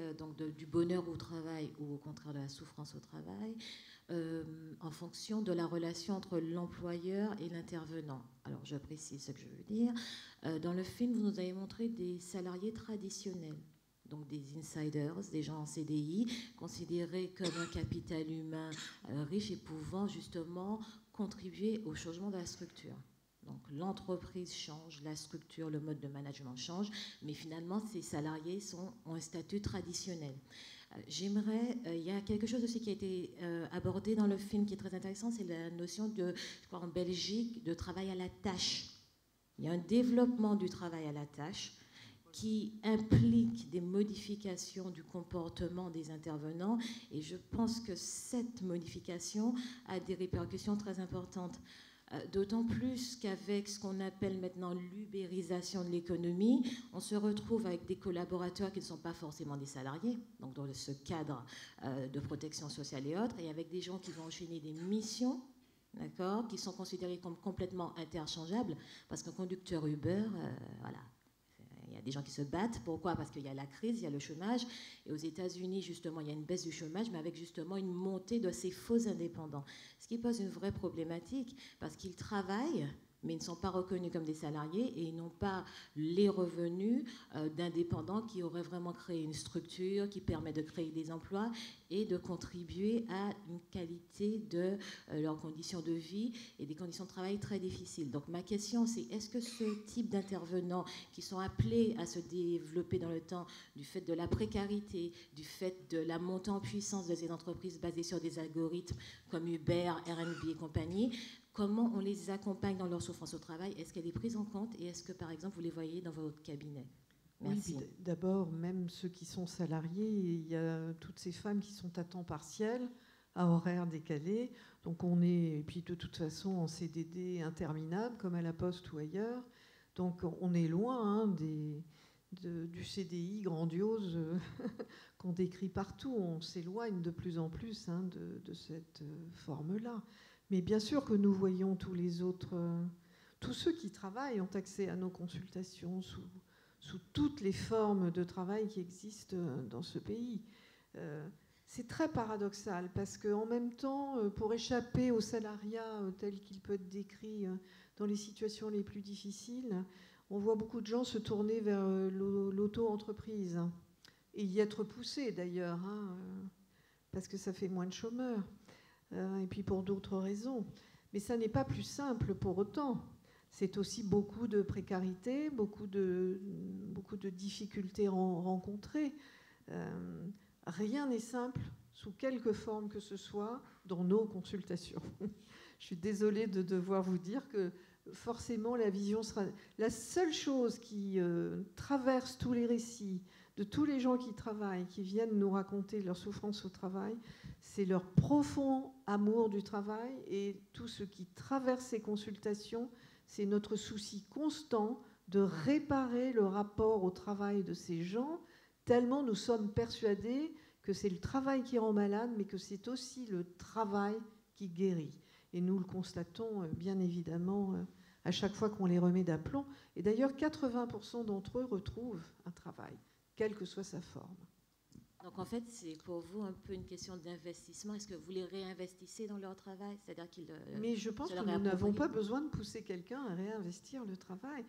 du bonheur au travail ou au contraire de la souffrance au travail en fonction de la relation entre l'employeur et l'intervenant. Alors, je précise ce que je veux dire. Dans le film, vous nous avez montré des salariés traditionnels, donc des insiders, des gens en CDI, considérés comme un capital humain riche et pouvant justement contribuer au changement de la structure. Donc l'entreprise change, la structure, le mode de management change, mais finalement ces salariés ont un statut traditionnel. Il y a quelque chose aussi qui a été abordé dans le film qui est très intéressant, c'est la notion de, je crois en Belgique, de travail à la tâche. Il y a un développement du travail à la tâche qui implique des modifications du comportement des intervenants, et je pense que cette modification a des répercussions très importantes. D'autant plus qu'avec ce qu'on appelle maintenant l'ubérisation de l'économie, on se retrouve avec des collaborateurs qui ne sont pas forcément des salariés, donc dans ce cadre de protection sociale et autres, et avec des gens qui vont enchaîner des missions, d'accord, qui sont considérées comme complètement interchangeables, parce qu'un conducteur Uber, voilà, il y a des gens qui se battent. Pourquoi ? Parce qu'il y a la crise, il y a le chômage. Et aux États-Unis, justement, il y a une baisse du chômage, mais avec justement une montée de ces faux indépendants. Ce qui pose une vraie problématique, parce qu'ils travaillent, mais ils ne sont pas reconnus comme des salariés et ils n'ont pas les revenus d'indépendants qui auraient vraiment créé une structure qui permet de créer des emplois et de contribuer à une qualité de leurs conditions de vie et des conditions de travail très difficiles. Donc ma question, c'est est-ce que ce type d'intervenants qui sont appelés à se développer dans le temps du fait de la précarité, du fait de la montée en puissance de ces entreprises basées sur des algorithmes comme Uber, Airbnb et compagnie, comment on les accompagne dans leur souffrance au travail? Est-ce qu'elle est prise en compte et est-ce que, par exemple, vous les voyez dans votre cabinet? Merci. Oui, d'abord, même ceux qui sont salariés, il y a toutes ces femmes qui sont à temps partiel, à horaire décalé. Donc on est, et puis de toute façon, en CDD interminable, comme à la Poste ou ailleurs. Donc on est loin du CDI grandiose qu'on décrit partout. On s'éloigne de plus en plus de cette forme-là. Mais bien sûr que nous voyons tous les autres, tous ceux qui travaillent ont accès à nos consultations sous toutes les formes de travail qui existent dans ce pays. C'est très paradoxal parce qu'en même temps, pour échapper au salariat tel qu'il peut être décrit dans les situations les plus difficiles, on voit beaucoup de gens se tourner vers l'auto-entreprise et y être poussés d'ailleurs, parce que ça fait moins de chômeurs, et puis pour d'autres raisons. Mais ça n'est pas plus simple pour autant. C'est aussi beaucoup de précarité, beaucoup de difficultés rencontrées. Rien n'est simple, sous quelque forme que ce soit, dans nos consultations. Je suis désolée de devoir vous dire que forcément la vision sera... La seule chose qui traverse tous les récits de tous les gens qui travaillent, qui viennent nous raconter leur souffrance au travail, c'est leur profond amour du travail, et tout ce qui traverse ces consultations, c'est notre souci constant de réparer le rapport au travail de ces gens, tellement nous sommes persuadés que c'est le travail qui rend malade, mais que c'est aussi le travail qui guérit. Et nous le constatons bien évidemment à chaque fois qu'on les remet d'aplomb. Et d'ailleurs, 80% d'entre eux retrouvent un travail, quelle que soit sa forme. Donc en fait, c'est pour vous un peu une question d'investissement. Est-ce que vous les réinvestissez dans leur travail? C'est-à-dire qu'ils... Mais je pense que nous n'avons pas besoin de pousser quelqu'un à réinvestir le travail.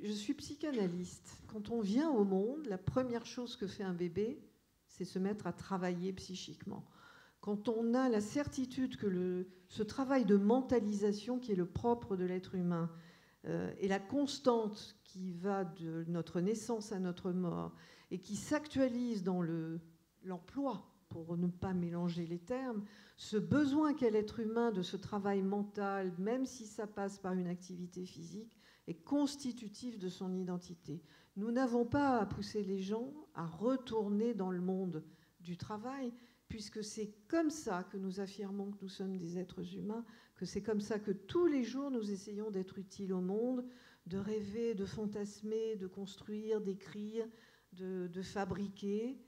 Je suis psychanalyste. Quand on vient au monde, la première chose que fait un bébé, c'est se mettre à travailler psychiquement. Quand on a la certitude que ce travail de mentalisation qui est le propre de l'être humain est la constante qui va de notre naissance à notre mort et qui s'actualise dans l'emploi, pour ne pas mélanger les termes, ce besoin qu'a l'être humain de ce travail mental, même si ça passe par une activité physique, est constitutif de son identité. Nous n'avons pas à pousser les gens à retourner dans le monde du travail, puisque c'est comme ça que nous affirmons que nous sommes des êtres humains, que c'est comme ça que tous les jours nous essayons d'être utiles au monde, de rêver, de fantasmer, de construire, d'écrire, de fabriquer,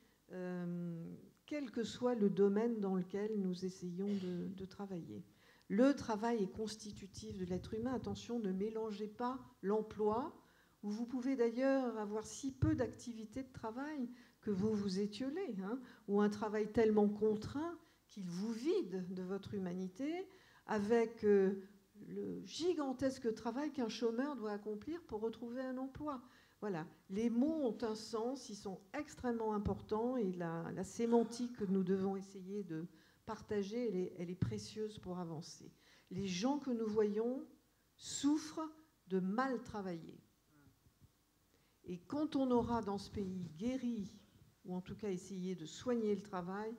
quel que soit le domaine dans lequel nous essayons de travailler. Le travail est constitutif de l'être humain. Attention, ne mélangez pas l'emploi, où vous pouvez d'ailleurs avoir si peu d'activité de travail que vous vous étiolez, ou un travail tellement contraint qu'il vous vide de votre humanité, avec le gigantesque travail qu'un chômeur doit accomplir pour retrouver un emploi. Voilà, les mots ont un sens, ils sont extrêmement importants, et la sémantique que nous devons essayer de partager, elle est précieuse pour avancer. Les gens que nous voyons souffrent de mal travailler. Et quand on aura dans ce pays guéri, ou en tout cas essayé de soigner le travail,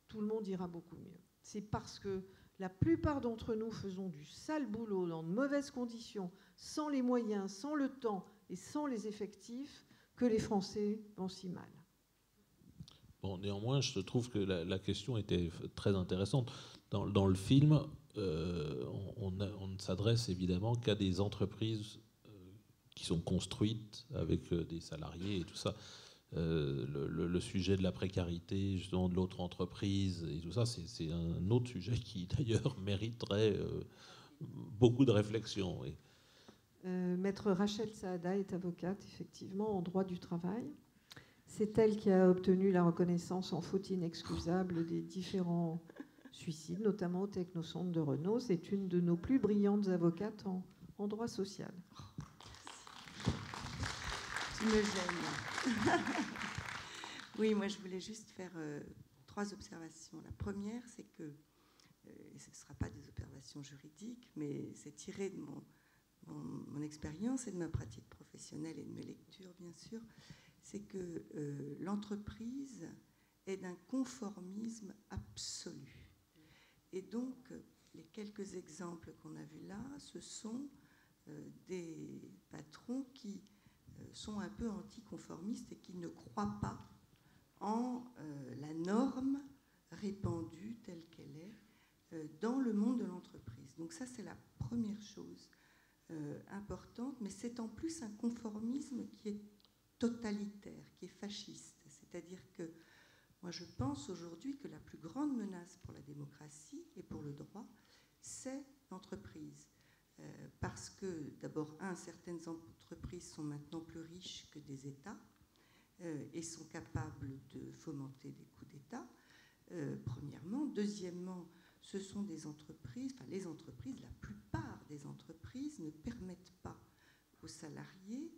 tout le monde ira beaucoup mieux. C'est parce que la plupart d'entre nous faisons du sale boulot dans de mauvaises conditions, sans les moyens, sans le temps et sans les effectifs, que les Français vont si mal. Bon, néanmoins, je trouve que la question était très intéressante. Dans le film, on ne s'adresse évidemment qu'à des entreprises qui sont construites avec des salariés et tout ça. Le sujet de la précarité, justement, de l'autre entreprise et tout ça, c'est un autre sujet qui, d'ailleurs, mériterait beaucoup de réflexion. Oui. Maître Rachel Saada est avocate, effectivement, en droit du travail. C'est elle qui a obtenu la reconnaissance en faute inexcusable des différents suicides, notamment au Technocentre de Renault. C'est une de nos plus brillantes avocates en droit social. Tu me gênes. Oui, moi je voulais juste faire 3 observations. La première, c'est que, et ce ne sera pas des observations juridiques, mais c'est tiré de mon expérience et de ma pratique professionnelle et de mes lectures, bien sûr, c'est que l'entreprise est d'un conformisme absolu. Et donc, les quelques exemples qu'on a vus là, ce sont des patrons qui sont un peu anticonformistes et qui ne croient pas en la norme répandue telle qu'elle est dans le monde de l'entreprise. Donc ça, c'est la première chose importante, mais c'est en plus un conformisme qui est totalitaire, qui est fasciste. C'est-à-dire que moi, je pense aujourd'hui que la plus grande menace pour la démocratie et pour le droit, c'est l'entreprise. Parce que, d'abord, certaines entreprises sont maintenant plus riches que des États et sont capables de fomenter des coups d'État, premièrement. Deuxièmement, ce sont des entreprises, enfin les entreprises, la plupart des entreprises ne permettent pas aux salariés,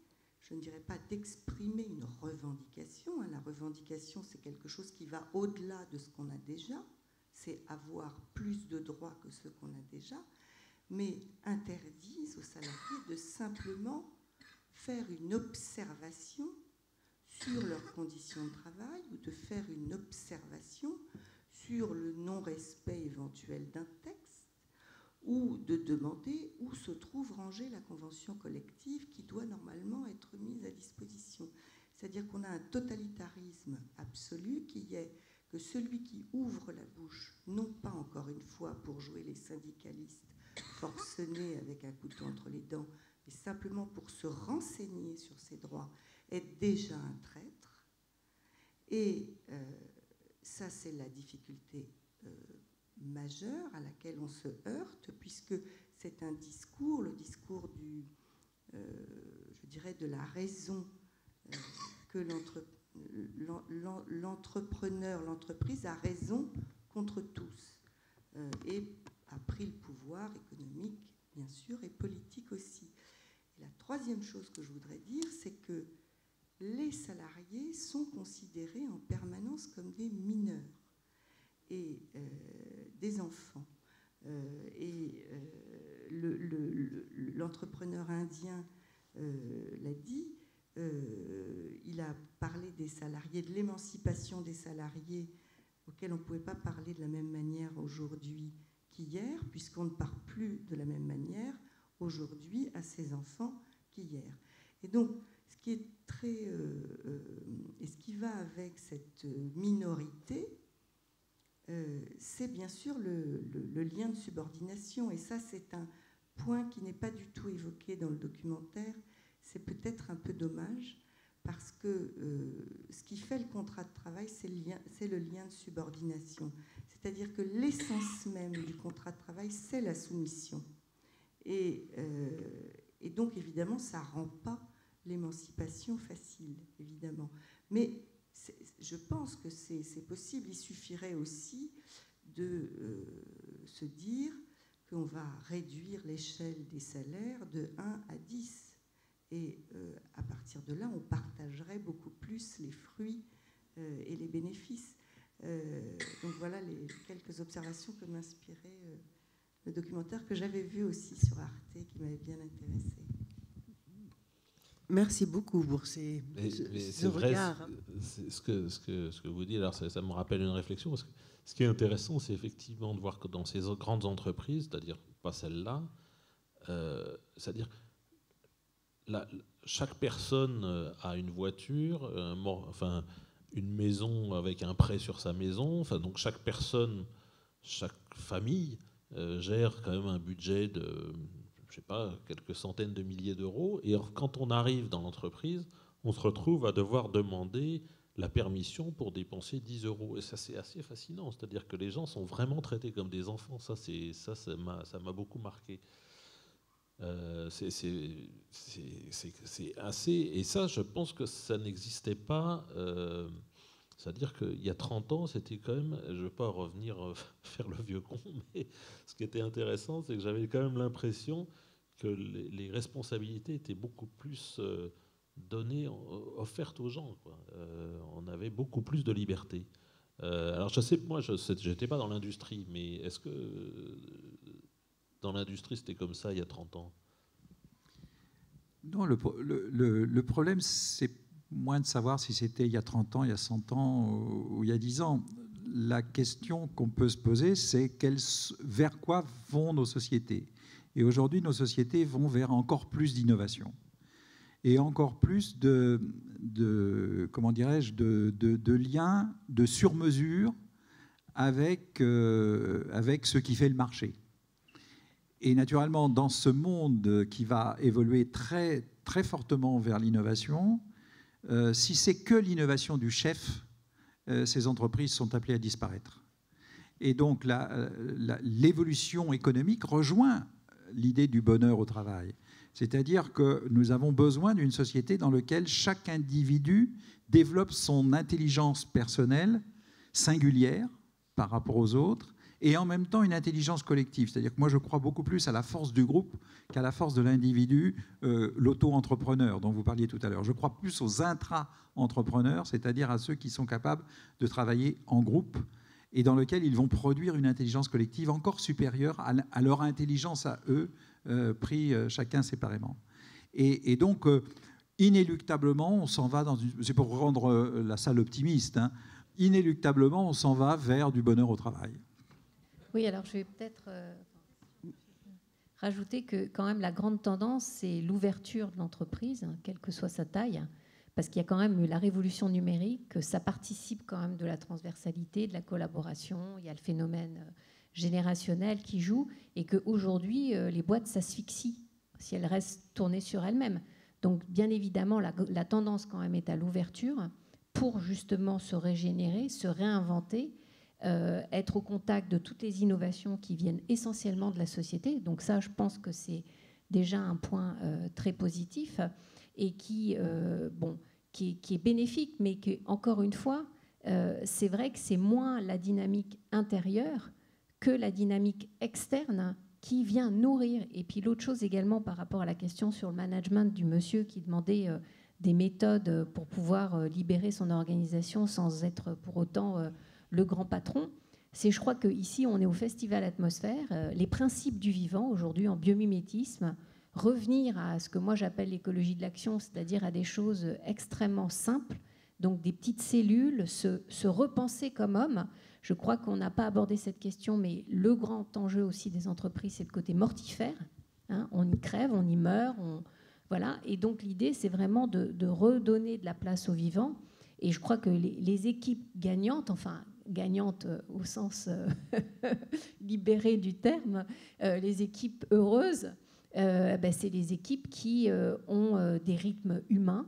je ne dirais pas d'exprimer une revendication. La revendication, c'est quelque chose qui va au-delà de ce qu'on a déjà, c'est avoir plus de droits que ce qu'on a déjà, mais interdisent aux salariés de simplement faire une observation sur leurs conditions de travail ou de faire une observation sur le non-respect éventuel d'un texte ou de demander où se trouve rangée la convention collective qui doit normalement être mise à disposition. C'est-à-dire qu'on a un totalitarisme absolu qui est que celui qui ouvre la bouche, non pas encore une fois pour jouer les syndicalistes forcenés avec un couteau entre les dents, mais simplement pour se renseigner sur ses droits, est déjà un traître. Et ça, c'est la difficulté majeure à laquelle on se heurte, puisque c'est un discours, le discours je dirais, de la raison que l'entrepreneur, l'entreprise a raison contre tous et a pris le pouvoir économique, bien sûr, et politique aussi. Et la troisième chose que je voudrais dire, c'est que les salariés sont considérés en permanence comme des mineurs et des enfants. L'entrepreneur indien l'a dit, il a parlé des salariés, de l'émancipation des salariés, auquel on ne pouvait pas parler de la même manière aujourd'hui qu'hier, puisqu'on ne parle plus de la même manière aujourd'hui à ses enfants qu'hier. Et donc, ce qui est et ce qui va avec cette minorité, c'est bien sûr le lien de subordination. Et ça, c'est un point qui n'est pas du tout évoqué dans le documentaire. C'est peut-être un peu dommage, parce que ce qui fait le contrat de travail, c'est le lien de subordination. C'est-à-dire que l'essence même du contrat de travail, c'est la soumission. Et donc, évidemment, ça ne rend pas l'émancipation facile, évidemment. Mais je pense que c'est possible. Il suffirait aussi de se dire qu'on va réduire l'échelle des salaires de 1 à 10. Et à partir de là, on partagerait beaucoup plus les fruits et les bénéfices. Donc voilà les quelques observations que m'inspirait le documentaire que j'avais vu aussi sur Arte, qui m'avait bien intéressée. Merci beaucoup pour ce regard. C'est ce que vous dites, alors ça me rappelle une réflexion, parce que ce qui est intéressant, c'est effectivement de voir que dans ces grandes entreprises, c'est-à-dire pas celle-là, c'est-à-dire chaque personne a une voiture, une maison avec un prêt sur sa maison, donc chaque personne, chaque famille gère quand même un budget de, je sais pas, quelques centaines de milliers d'euros. Et quand on arrive dans l'entreprise, on se retrouve à devoir demander la permission pour dépenser 10 euros. Et ça, c'est assez fascinant. C'est-à-dire que les gens sont vraiment traités comme des enfants. Ça m'a beaucoup marqué. C'est assez... Et ça, je pense que ça n'existait pas... C'est-à-dire qu'il y a 30 ans, c'était quand même... Je ne veux pas revenir faire le vieux con, mais ce qui était intéressant, c'est que j'avais quand même l'impression que les responsabilités étaient beaucoup plus données, offertes aux gens, quoi. On avait beaucoup plus de liberté. Alors je sais, moi, je n'étais pas dans l'industrie, mais est-ce que dans l'industrie, c'était comme ça il y a 30 ans? Non, le problème, c'est moins de savoir si c'était il y a 30 ans, il y a 100 ans ou il y a 10 ans. La question qu'on peut se poser, c'est vers quoi vont nos sociétés? Et aujourd'hui, nos sociétés vont vers encore plus d'innovation et encore plus comment dirais-je, de liens, de sur-mesure avec ce qui fait le marché. Et naturellement, dans ce monde qui va évoluer très, très fortement vers l'innovation, si c'est que l'innovation du chef, ces entreprises sont appelées à disparaître. Et donc l'évolution économique rejoint l'idée du bonheur au travail. C'est-à-dire que nous avons besoin d'une société dans laquelle chaque individu développe son intelligence personnelle singulière par rapport aux autres, et en même temps une intelligence collective. C'est-à-dire que moi, je crois beaucoup plus à la force du groupe qu'à la force de l'individu, l'auto-entrepreneur dont vous parliez tout à l'heure. Je crois plus aux intra-entrepreneurs, c'est-à-dire à ceux qui sont capables de travailler en groupe et dans lequel ils vont produire une intelligence collective encore supérieure à leur intelligence à eux, pris chacun séparément. Et donc, inéluctablement, on s'en va dans une... C'est pour rendre la salle optimiste, hein, inéluctablement, on s'en va vers du bonheur au travail. Oui, alors je vais peut-être rajouter que quand même la grande tendance, c'est l'ouverture de l'entreprise, hein, quelle que soit sa taille, parce qu'il y a quand même eu la révolution numérique, que ça participe quand même de la transversalité, de la collaboration, il y a le phénomène générationnel qui joue, et qu'aujourd'hui, les boîtes s'asphyxient si elles restent tournées sur elles-mêmes. Donc, bien évidemment, la tendance quand même est à l'ouverture pour justement se régénérer, se réinventer, être au contact de toutes les innovations qui viennent essentiellement de la société. Donc ça, je pense que c'est déjà un point très positif et qui est bénéfique, mais que, encore une fois, c'est vrai que c'est moins la dynamique intérieure que la dynamique externe qui vient nourrir. Et puis l'autre chose également par rapport à la question sur le management du monsieur qui demandait des méthodes pour pouvoir libérer son organisation sans être pour autant le grand patron, c'est, je crois qu'ici, on est au Festival Atmosphère. Les principes du vivant, aujourd'hui, en biomimétisme, revenir à ce que moi j'appelle l'écologie de l'action, c'est-à-dire à des choses extrêmement simples, donc des petites cellules, se repenser comme homme. Je crois qu'on n'a pas abordé cette question, mais le grand enjeu aussi des entreprises, c'est le côté mortifère. Hein, on y crève, on y meurt, voilà. Et donc l'idée, c'est vraiment de redonner de la place au vivant. Et je crois que les équipes gagnantes, enfin gagnantes au sens libéré du terme, les équipes heureuses, c'est les équipes qui ont des rythmes humains,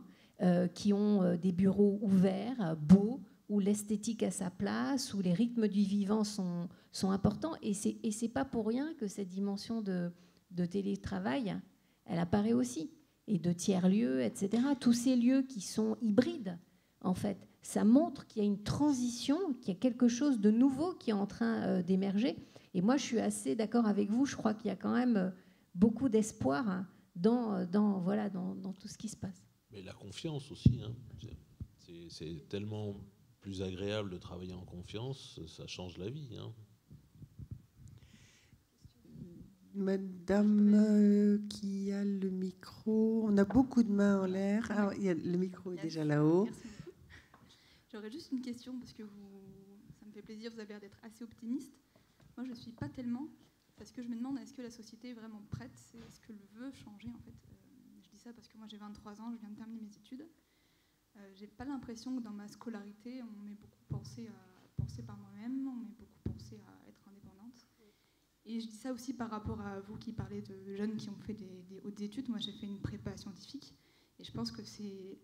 qui ont des bureaux ouverts, beaux, où l'esthétique a sa place, où les rythmes du vivant sont importants. Et c'est pas pour rien que cette dimension de télétravail, elle apparaît aussi. Et de tiers-lieux, etc. Tous ces lieux qui sont hybrides, en fait, ça montre qu'il y a une transition, qu'il y a quelque chose de nouveau qui est en train d'émerger. Et moi, je suis assez d'accord avec vous. Je crois qu'il y a quand même beaucoup d'espoir dans tout ce qui se passe. Mais la confiance aussi. Hein. C'est tellement plus agréable de travailler en confiance, ça change la vie. Hein. Madame qui a le micro, on a beaucoup de mains en l'air. Alors, le micro est déjà là-haut. Merci beaucoup. J'aurais juste une question, parce que ça me fait plaisir, vous avez l'air d'être assez optimiste. Moi, je ne suis pas tellement, parce que je me demande, est-ce que la société est vraiment prête? Est-ce qu'elle veut changer, en fait? Je dis ça parce que moi, j'ai 23 ans, je viens de terminer mes études. J'ai pas l'impression que dans ma scolarité, on m'ait beaucoup pensé à penser par moi-même, on m'ait beaucoup pensé à être indépendante. Et je dis ça aussi par rapport à vous qui parlez de jeunes qui ont fait des hautes études. Moi, j'ai fait une prépa scientifique, et je pense que c'est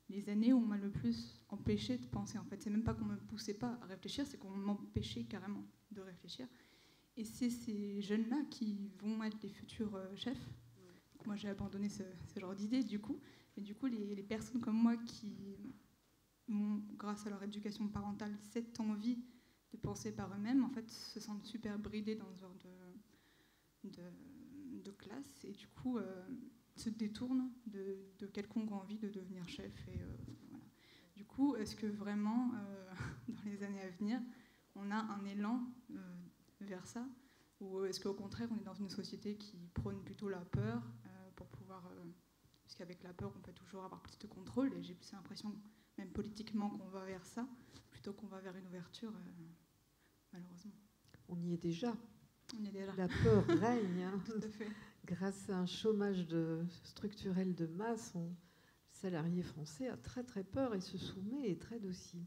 les années où on m'a le plus empêché de penser. En fait, c'est même pas qu'on me poussait pas à réfléchir, c'est qu'on m'empêchait carrément de réfléchir. Et c'est ces jeunes-là qui vont être les futurs chefs. Moi, j'ai abandonné ce genre d'idée, du coup. Et du coup, les personnes comme moi qui ont, grâce à leur éducation parentale, cette envie de penser par eux-mêmes, en fait, se sentent super bridées dans ce genre de classe. Et du coup, se détournent de quelconque envie de devenir chef. Et, voilà. Du coup, est-ce que vraiment, dans les années à venir, on a un élan vers ça? Ou est-ce qu'au contraire, on est dans une société qui prône plutôt la peur pour pouvoir... parce qu'avec la peur, on peut toujours avoir plus de contrôle. Et j'ai plus l'impression, même politiquement, qu'on va vers ça, plutôt qu'on va vers une ouverture, malheureusement. On y est déjà. On y est déjà. La peur règne. Hein. Tout à fait. Grâce à un chômage structurel de masse, le salarié français a très très peur et se soumet et est très docile.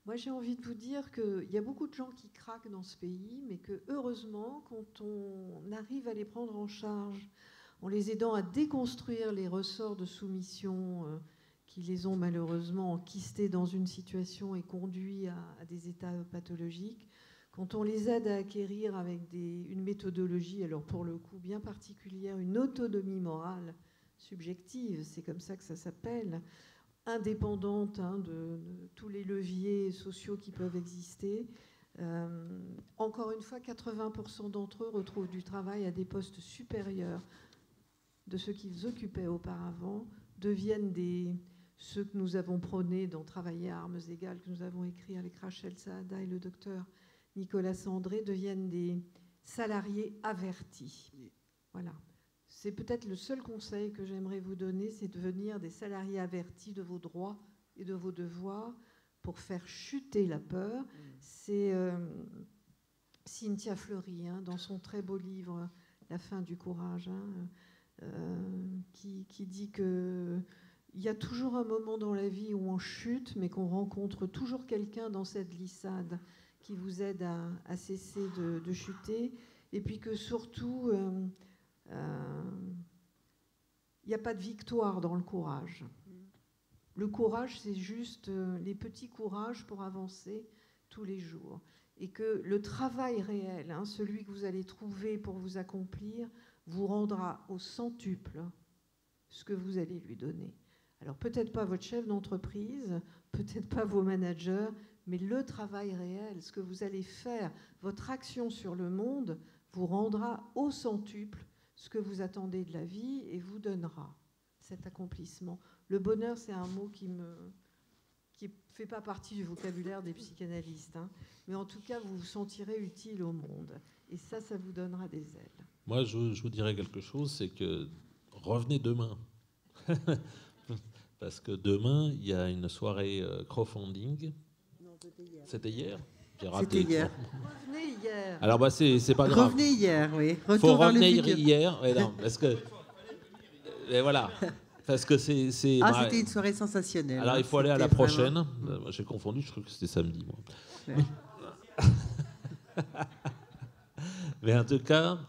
Moi, j'ai envie de vous dire qu'il y a beaucoup de gens qui craquent dans ce pays, mais que heureusement, quand on arrive à les prendre en charge, en les aidant à déconstruire les ressorts de soumission qui les ont malheureusement enquistés dans une situation et conduits à des états pathologiques. Quand on les aide à acquérir avec une méthodologie, alors pour le coup bien particulière, une autonomie morale subjective, c'est comme ça que ça s'appelle, indépendante de tous les leviers sociaux qui peuvent exister. Encore une fois, 80% d'entre eux retrouvent du travail à des postes supérieurs de ceux qu'ils occupaient auparavant, deviennent ceux que nous avons prônés dans Travailler à armes égales, que nous avons écrit avec Rachel Saada et le docteur Nicolas Sandré, deviennent des salariés avertis. Voilà. C'est peut-être le seul conseil que j'aimerais vous donner, c'est de devenir des salariés avertis de vos droits et de vos devoirs pour faire chuter la peur. C'est Cynthia Fleury, dans son très beau livre « La fin du courage », qui dit qu'il y a toujours un moment dans la vie où on chute, mais qu'on rencontre toujours quelqu'un dans cette glissade qui vous aide à cesser de chuter, et puis que surtout, il n'y a pas de victoire dans le courage. Le courage, c'est juste les petits courages pour avancer tous les jours. Et que le travail réel, celui que vous allez trouver pour vous accomplir, vous rendra au centuple ce que vous allez lui donner. Alors peut-être pas votre chef d'entreprise, peut-être pas vos managers, mais le travail réel, ce que vous allez faire, votre action sur le monde, vous rendra au centuple ce que vous attendez de la vie et vous donnera cet accomplissement. Le bonheur, c'est un mot qui ne fait pas partie du vocabulaire des psychanalystes, mais en tout cas, vous vous sentirez utile au monde. Et ça vous donnera des ailes. Moi, je vous dirais quelque chose, c'est que revenez demain. Parce que demain, il y a une soirée crowdfunding. Non, c'était hier. C'était hier ? C'était hier. Revenez hier. Alors, c'est pas grave. Revenez hier, oui. Il faut revenir hier. Ouais, non, parce que... Et voilà. Parce que c'est... c'était une soirée sensationnelle. Alors, il faut aller à la prochaine. Vraiment... J'ai confondu, je crois que c'était samedi, moi. Ouais. Mais en tout cas,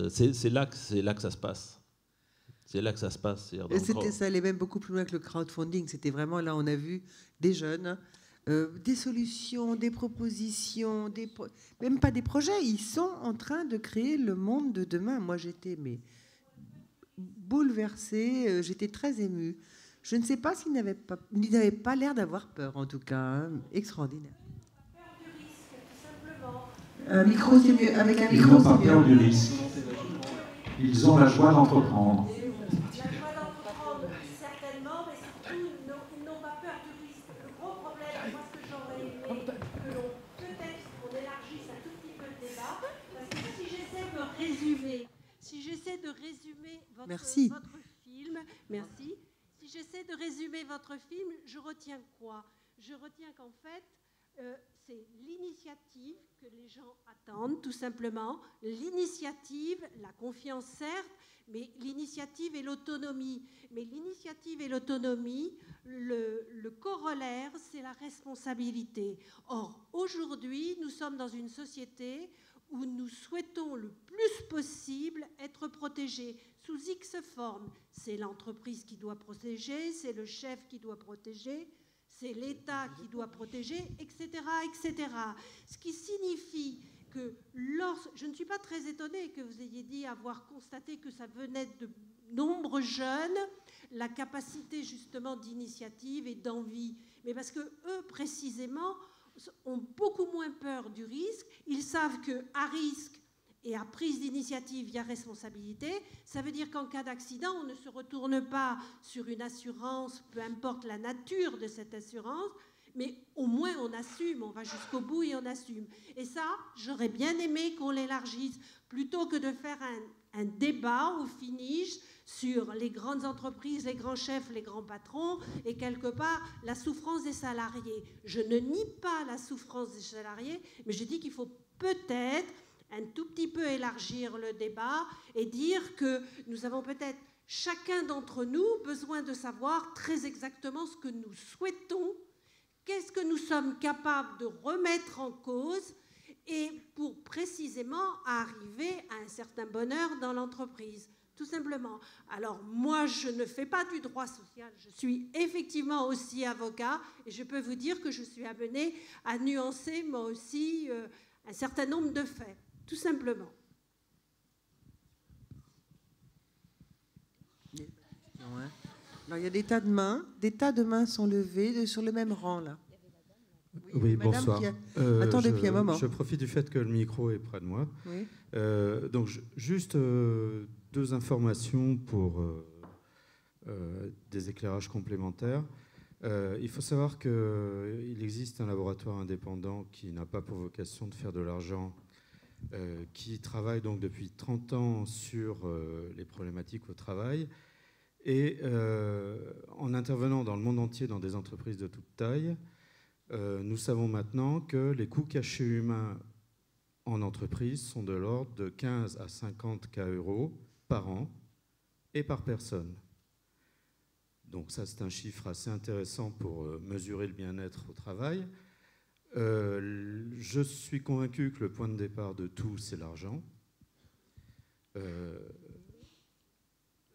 c'est là que ça se passe. C'est là que ça se passe. Ça allait même beaucoup plus loin que le crowdfunding. C'était vraiment, là, on a vu des jeunes, des solutions, des propositions, même pas des projets. Ils sont en train de créer le monde de demain. Moi, j'étais bouleversée, j'étais très émue. Je ne sais pas s'ils n'avaient pas l'air d'avoir peur, en tout cas. Extraordinaire. Peur du risque, tout simplement. Un micro, c'est mieux. Avec un Ils micro, n'ont pas peur du risque. Ils ont la joie d'entreprendre. La joie d'entreprendre, certainement, mais surtout, ils n'ont pas peur du risque. Le gros problème, moi, ce que j'aurais aimé, que l'on peut-être qu'on élargisse un tout petit peu le débat, parce que si j'essaie de résumer votre film, merci. Si j'essaie de résumer votre film, je retiens quoi ? Je retiens qu'en fait, c'est l'initiative que les gens attendent, tout simplement. L'initiative, la confiance, certes, mais l'initiative et l'autonomie. Mais l'initiative et l'autonomie, le corollaire, c'est la responsabilité. Or, aujourd'hui, nous sommes dans une société où nous souhaitons le plus possible être protégés sous X formes. C'est l'entreprise qui doit protéger, c'est le chef qui doit protéger, c'est l'État qui doit protéger, etc., etc. Ce qui signifie que je ne suis pas très étonnée que vous ayez dit avoir constaté que ça venait de nombreux jeunes, la capacité justement d'initiative et d'envie. Mais parce que eux, précisément, ont beaucoup moins peur du risque. Ils savent qu'à risque et à prise d'initiative, il y a responsabilité. Ça veut dire qu'en cas d'accident, on ne se retourne pas sur une assurance, peu importe la nature de cette assurance, mais au moins on assume, on va jusqu'au bout et on assume. Et ça, j'aurais bien aimé qu'on l'élargisse, plutôt que de faire un débat au finish sur les grandes entreprises, les grands chefs, les grands patrons, et quelque part la souffrance des salariés. Je ne nie pas la souffrance des salariés, mais je dis qu'il faut peut-être un tout petit peu élargir le débat et dire que nous avons peut-être chacun d'entre nous besoin de savoir très exactement ce que nous souhaitons, qu'est-ce que nous sommes capables de remettre en cause et pour précisément arriver à un certain bonheur dans l'entreprise. tout simplement. Alors moi, je ne fais pas du droit social, je suis effectivement aussi avocat, et je peux vous dire que je suis amenée à nuancer moi aussi un certain nombre de faits, tout simplement. Alors, il y a des tas de mains sont levées sur le même rang là. Oui, bonsoir. Attendez, puis un moment. Je profite du fait que le micro est près de moi. Oui. Donc, juste 2 informations pour des éclairages complémentaires. Il faut savoir qu'il existe un laboratoire indépendant qui n'a pas pour vocation de faire de l'argent, qui travaille donc depuis 30 ans sur les problématiques au travail. Et en intervenant dans le monde entier dans des entreprises de toute taille, nous savons maintenant que les coûts cachés humains en entreprise sont de l'ordre de 15 à 50 K € par an et par personne. Donc ça, c'est un chiffre assez intéressant pour mesurer le bien-être au travail. Je suis convaincu que le point de départ de tout, c'est l'argent.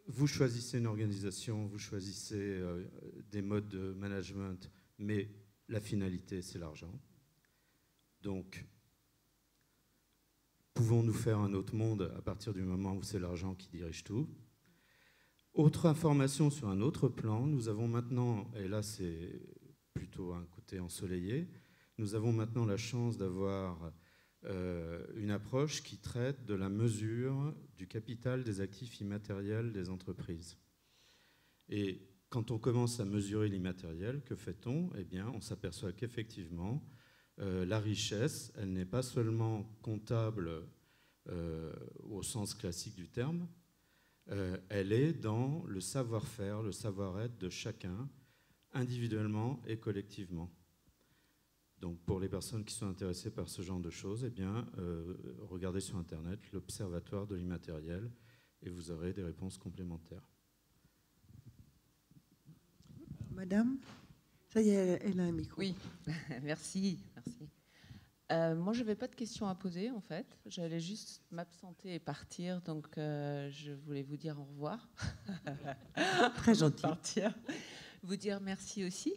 Vous choisissez une organisation, vous choisissez des modes de management, mais la finalité, c'est l'argent. Donc, pouvons-nous faire un autre monde à partir du moment où c'est l'argent qui dirige tout? Autre information sur un autre plan, nous avons maintenant, et là c'est plutôt un côté ensoleillé, nous avons maintenant la chance d'avoir une approche qui traite de la mesure du capital des actifs immatériels des entreprises. Et quand on commence à mesurer l'immatériel, que fait-on? Eh bien, on s'aperçoit qu'effectivement, la richesse, elle n'est pas seulement comptable au sens classique du terme, elle est dans le savoir-faire, le savoir-être de chacun, individuellement et collectivement. Donc, pour les personnes qui sont intéressées par ce genre de choses, eh bien, regardez sur Internet l'Observatoire de l'immatériel et vous aurez des réponses complémentaires. Madame, ça y est, elle a un micro. Oui, merci. Moi, je n'avais pas de questions à poser, en fait. J'allais juste m'absenter et partir, donc je voulais vous dire au revoir. Très gentil. Partir. Vous dire merci aussi,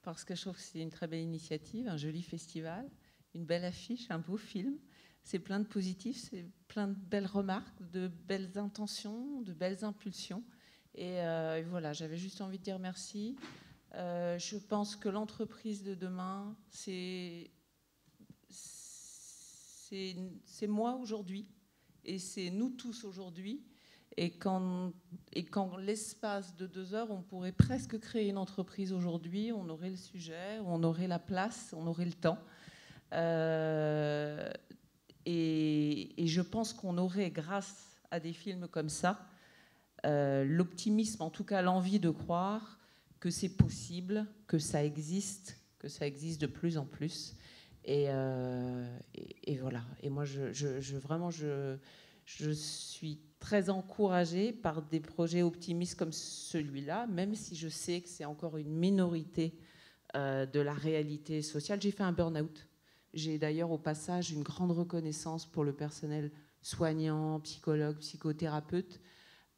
parce que je trouve que c'est une très belle initiative, un joli festival, une belle affiche, un beau film. C'est plein de positifs, c'est plein de belles remarques, de belles intentions, de belles impulsions. Et voilà, j'avais juste envie de dire merci. Je pense que l'entreprise de demain, c'est moi aujourd'hui, et c'est nous tous aujourd'hui. Et quand l'espace de 2 heures, on pourrait presque créer une entreprise aujourd'hui, on aurait le sujet, on aurait la place, on aurait le temps. Et je pense qu'on aurait, grâce à des films comme ça, l'optimisme, en tout cas l'envie de croire que c'est possible, que ça existe de plus en plus. Et voilà. Et moi, je suis très encouragée par des projets optimistes comme celui-là, même si je sais que c'est encore une minorité de la réalité sociale. J'ai fait un burn-out. J'ai d'ailleurs au passage une grande reconnaissance pour le personnel soignant, psychologue, psychothérapeute,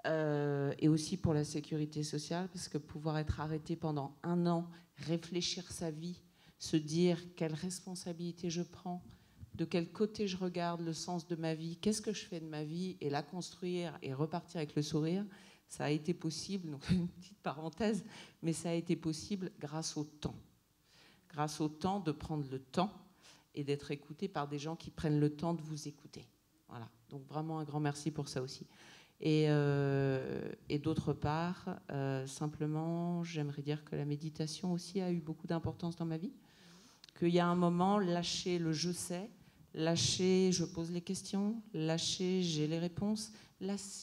et aussi pour la sécurité sociale, parce que pouvoir être arrêté pendant 1 an, réfléchir sa vie, se dire quelle responsabilité je prends, de quel côté je regarde le sens de ma vie, qu'est-ce que je fais de ma vie, et la construire et repartir avec le sourire, ça a été possible, donc une petite parenthèse, mais ça a été possible grâce au temps. Grâce au temps, de prendre le temps et d'être écouté par des gens qui prennent le temps de vous écouter. Voilà, donc vraiment un grand merci pour ça aussi. Et d'autre part, simplement, j'aimerais dire que la méditation aussi a eu beaucoup d'importance dans ma vie, qu'il y a un moment, lâcher le « je sais », lâcher « je pose les questions », lâcher « j'ai les réponses »,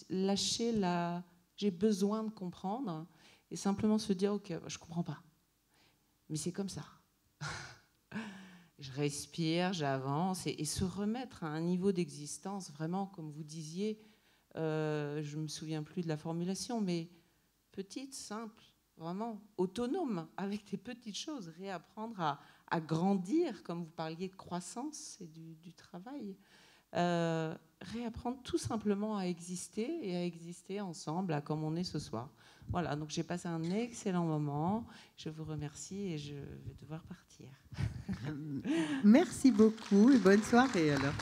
lâcher la « j'ai besoin de comprendre », et simplement se dire « ok, je ne comprends pas, mais c'est comme ça ». Je respire, j'avance, et se remettre à un niveau d'existence, vraiment, comme vous disiez, je ne me souviens plus de la formulation, mais petite, simple, vraiment autonome, avec des petites choses, réapprendre à grandir, comme vous parliez de croissance et du travail, réapprendre tout simplement à exister et à exister ensemble, comme on est ce soir. Voilà, donc j'ai passé un excellent moment. Je vous remercie et je vais devoir partir. Merci beaucoup et bonne soirée alors.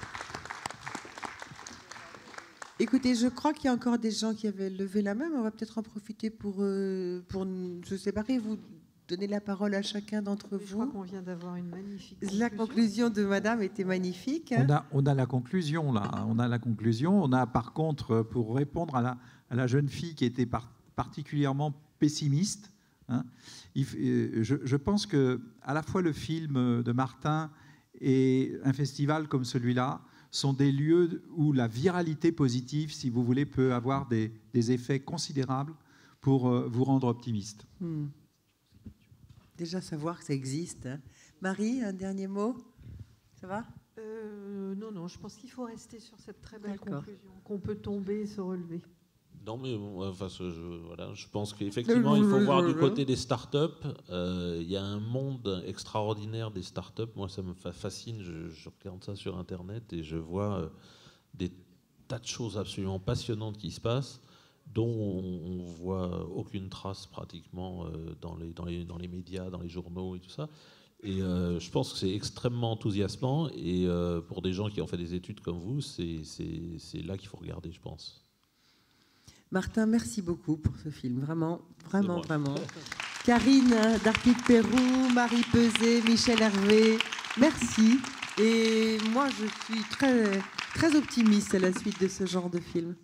Écoutez, je crois qu'il y a encore des gens qui avaient levé la main, mais on va peut-être en profiter pour se séparer. Vous donner la parole à chacun d'entre vous. Je crois qu'on vient d'avoir une magnifique conclusion. La conclusion de Madame était magnifique. On a la conclusion là. On a la conclusion. On a par contre, pour répondre à la jeune fille qui était particulièrement pessimiste, hein, je pense que à la fois le film de Martin et un festival comme celui-là sont des lieux où la viralité positive, si vous voulez, peut avoir des effets considérables pour vous rendre optimiste. Déjà savoir que ça existe. Hein. Marie, un dernier mot? Ça va? Non, je pense qu'il faut rester sur cette très belle conclusion, qu'on peut tomber et se relever. Non, mais enfin, je pense qu'effectivement, il faut voir du côté des startups. Il y a un monde extraordinaire des startups. Moi, ça me fascine. Je regarde ça sur Internet et je vois des tas de choses absolument passionnantes qui se passent, dont on voit aucune trace pratiquement dans les médias, dans les journaux et tout ça. Et je pense que c'est extrêmement enthousiasmant. Et pour des gens qui ont fait des études comme vous, c'est là qu'il faut regarder, je pense. Martin, merci beaucoup pour ce film. Vraiment. Karine d'Arpic-Pérou, Marie Peset, Michel Hervé, merci. Et moi, je suis très, très optimiste à la suite de ce genre de film.